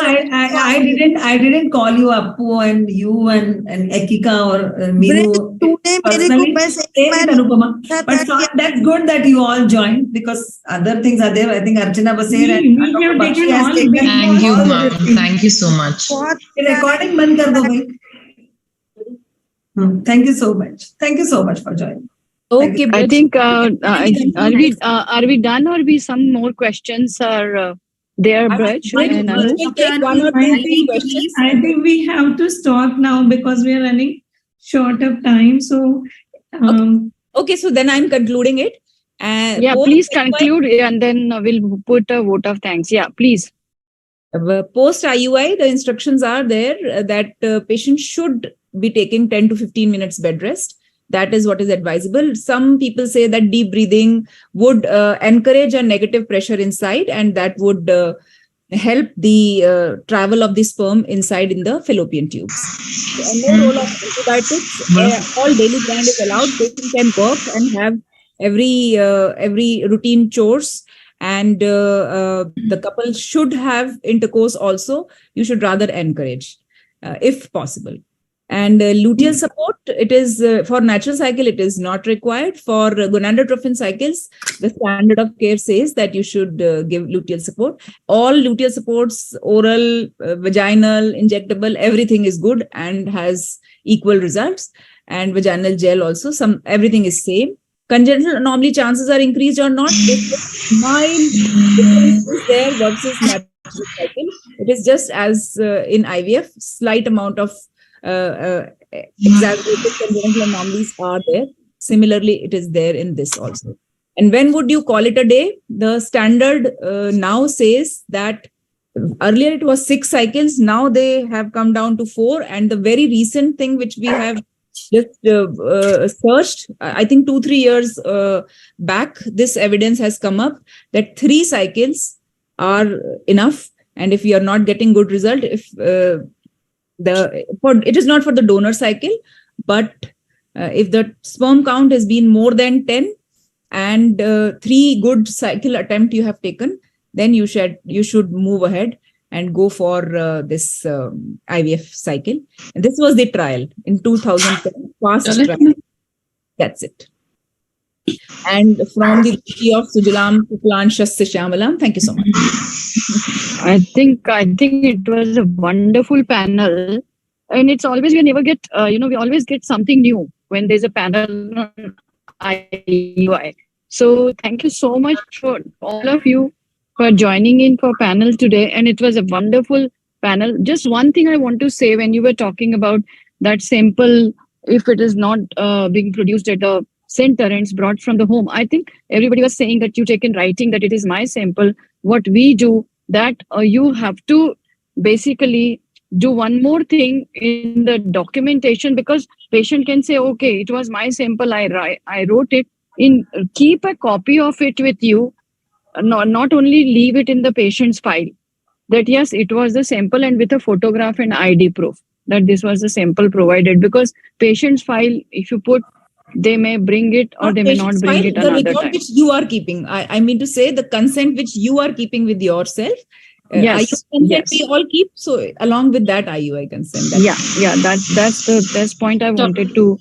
S1: I didn't call you Appu and you and Ekika or Meenu.
S11: तूने मेरे को बस एक बार
S1: Anupama. But that's good that you all joined, because other things are there. I think Archana Baser and Dr. Bakshi has taken.
S12: Thank you, ma'am. Thank you so much.
S1: Recording बंद कर दो भाई. Thank you so much. Thank you so much for joining.
S6: Okay,
S8: I think are we done, or be some more questions are there, Braj? And Anu?
S1: We'll take one or two questions.
S5: I think we have to stop now because we are running short of time. So,
S6: okay, so then I'm concluding it.
S8: Yeah, please conclude, and then we'll put a vote of thanks. Yeah, please.
S6: Post IUI, the instructions are there that patients should be taking 10 to 15 minutes bed rest. That is what is advisable. Some people say that deep breathing would encourage a negative pressure inside, and that would help the travel of the sperm inside in the fallopian tubes. So, no role of antibiotics. All daily grind is allowed. Patient can work and have every routine chores. And the couple should have intercourse also. You should rather encourage, if possible. And luteal support, it is for natural cycle, it is not required. For gonadotrophin cycles, the standard of care says that you should give luteal support. All luteal supports, oral, vaginal, injectable, everything is good and has equal results. And vaginal gel also, everything is same. Congenital anomaly chances are increased or not. Mild difference is there versus natural cycle. It is just as in IVF, slight amount of exaggerated congenital anomalies are there. Similarly, it is there in this also. And when would you call it a day? The standard now says that earlier it was 6 cycles. Now they have come down to 4. And the very recent thing which we have just searched, I think 2-3 years back, this evidence has come up that 3 cycles are enough. And if you are not getting good result, if it is not for the donor cycle, but if the sperm count has been more than 10 and 3 good cycle attempt you have taken, then you should move ahead and go for this IVF cycle. And this was the trial in 2010, fast trial. That's it. And from the Ruchi of Sujalam Kuklan Shasya Shamalam, thank you so much.
S8: I think it was a wonderful panel, and it's always we never get we always get something new when there's a panel on IUI. So thank you so much for all of you for joining in for panel today, and it was a wonderful panel. Just one thing I want to say, when you were talking about that sample, if it is not being produced at a center and it's brought from the home, I think everybody was saying that you take in writing that it is my sample. What we do, that you have to basically do one more thing in the documentation, because patient can say, okay, it was my sample, I wrote it. Keep a copy of it with you. Not only leave it in the patient's file, that yes, it was the sample, and with a photograph and ID proof that this was the sample provided, because patient's file, if you put, they may bring it or they may not bring it another
S6: record
S8: time.
S6: Which you are keeping. I mean to say the consent which you are keeping with yourself.
S8: Yes,
S6: consent
S8: yes.
S6: we all keep. So along with that IUI consent.
S8: That's the point I wanted to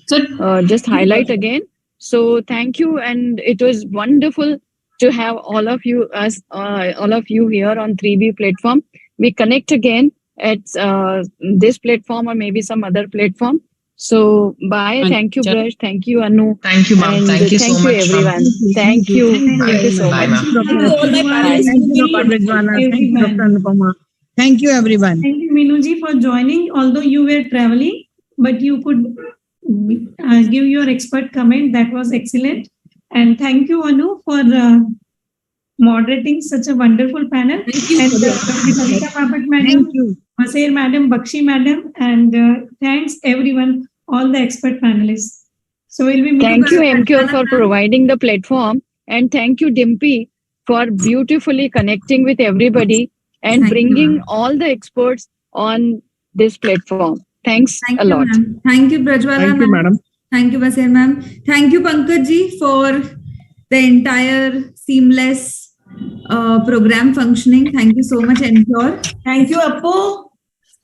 S8: just highlight again. So thank you, and it was wonderful to have all of you here on 3B platform. We connect again at this platform or maybe some other platform. So bye. Thank you, Braj. Thank you, Anu.
S12: Thank you, ma'am.
S8: And
S12: Thank you so much,
S8: everyone.
S12: ma'am.
S8: Thank you. Thank you so
S12: Bye,
S8: much.
S12: ma'am.
S13: Thank you, Dr. Anupama. Thank you, everyone.
S5: Thank you, Minuji, for joining. Although you were traveling, but you could give your expert comment. That was excellent. And thank you, Anu, for moderating such a wonderful panel.
S6: Thank you.
S5: And Kavita Bapat madam, Baser madam, Bakshi madam, and thanks everyone, all the expert panelists. So we'll be meeting.
S8: Thank you, MQ, for providing the platform, and thank you, Dimpy, for beautifully connecting with everybody and bringing all the experts on this platform. Thanks a lot.
S3: Thank you, Prajwala.
S12: Thank you, madam.
S3: Thank you, Baser ma'am. Thank you, Pankaj ji, for the entire seamless program functioning. Thank you so much, Ensure.
S1: Thank you, Appu.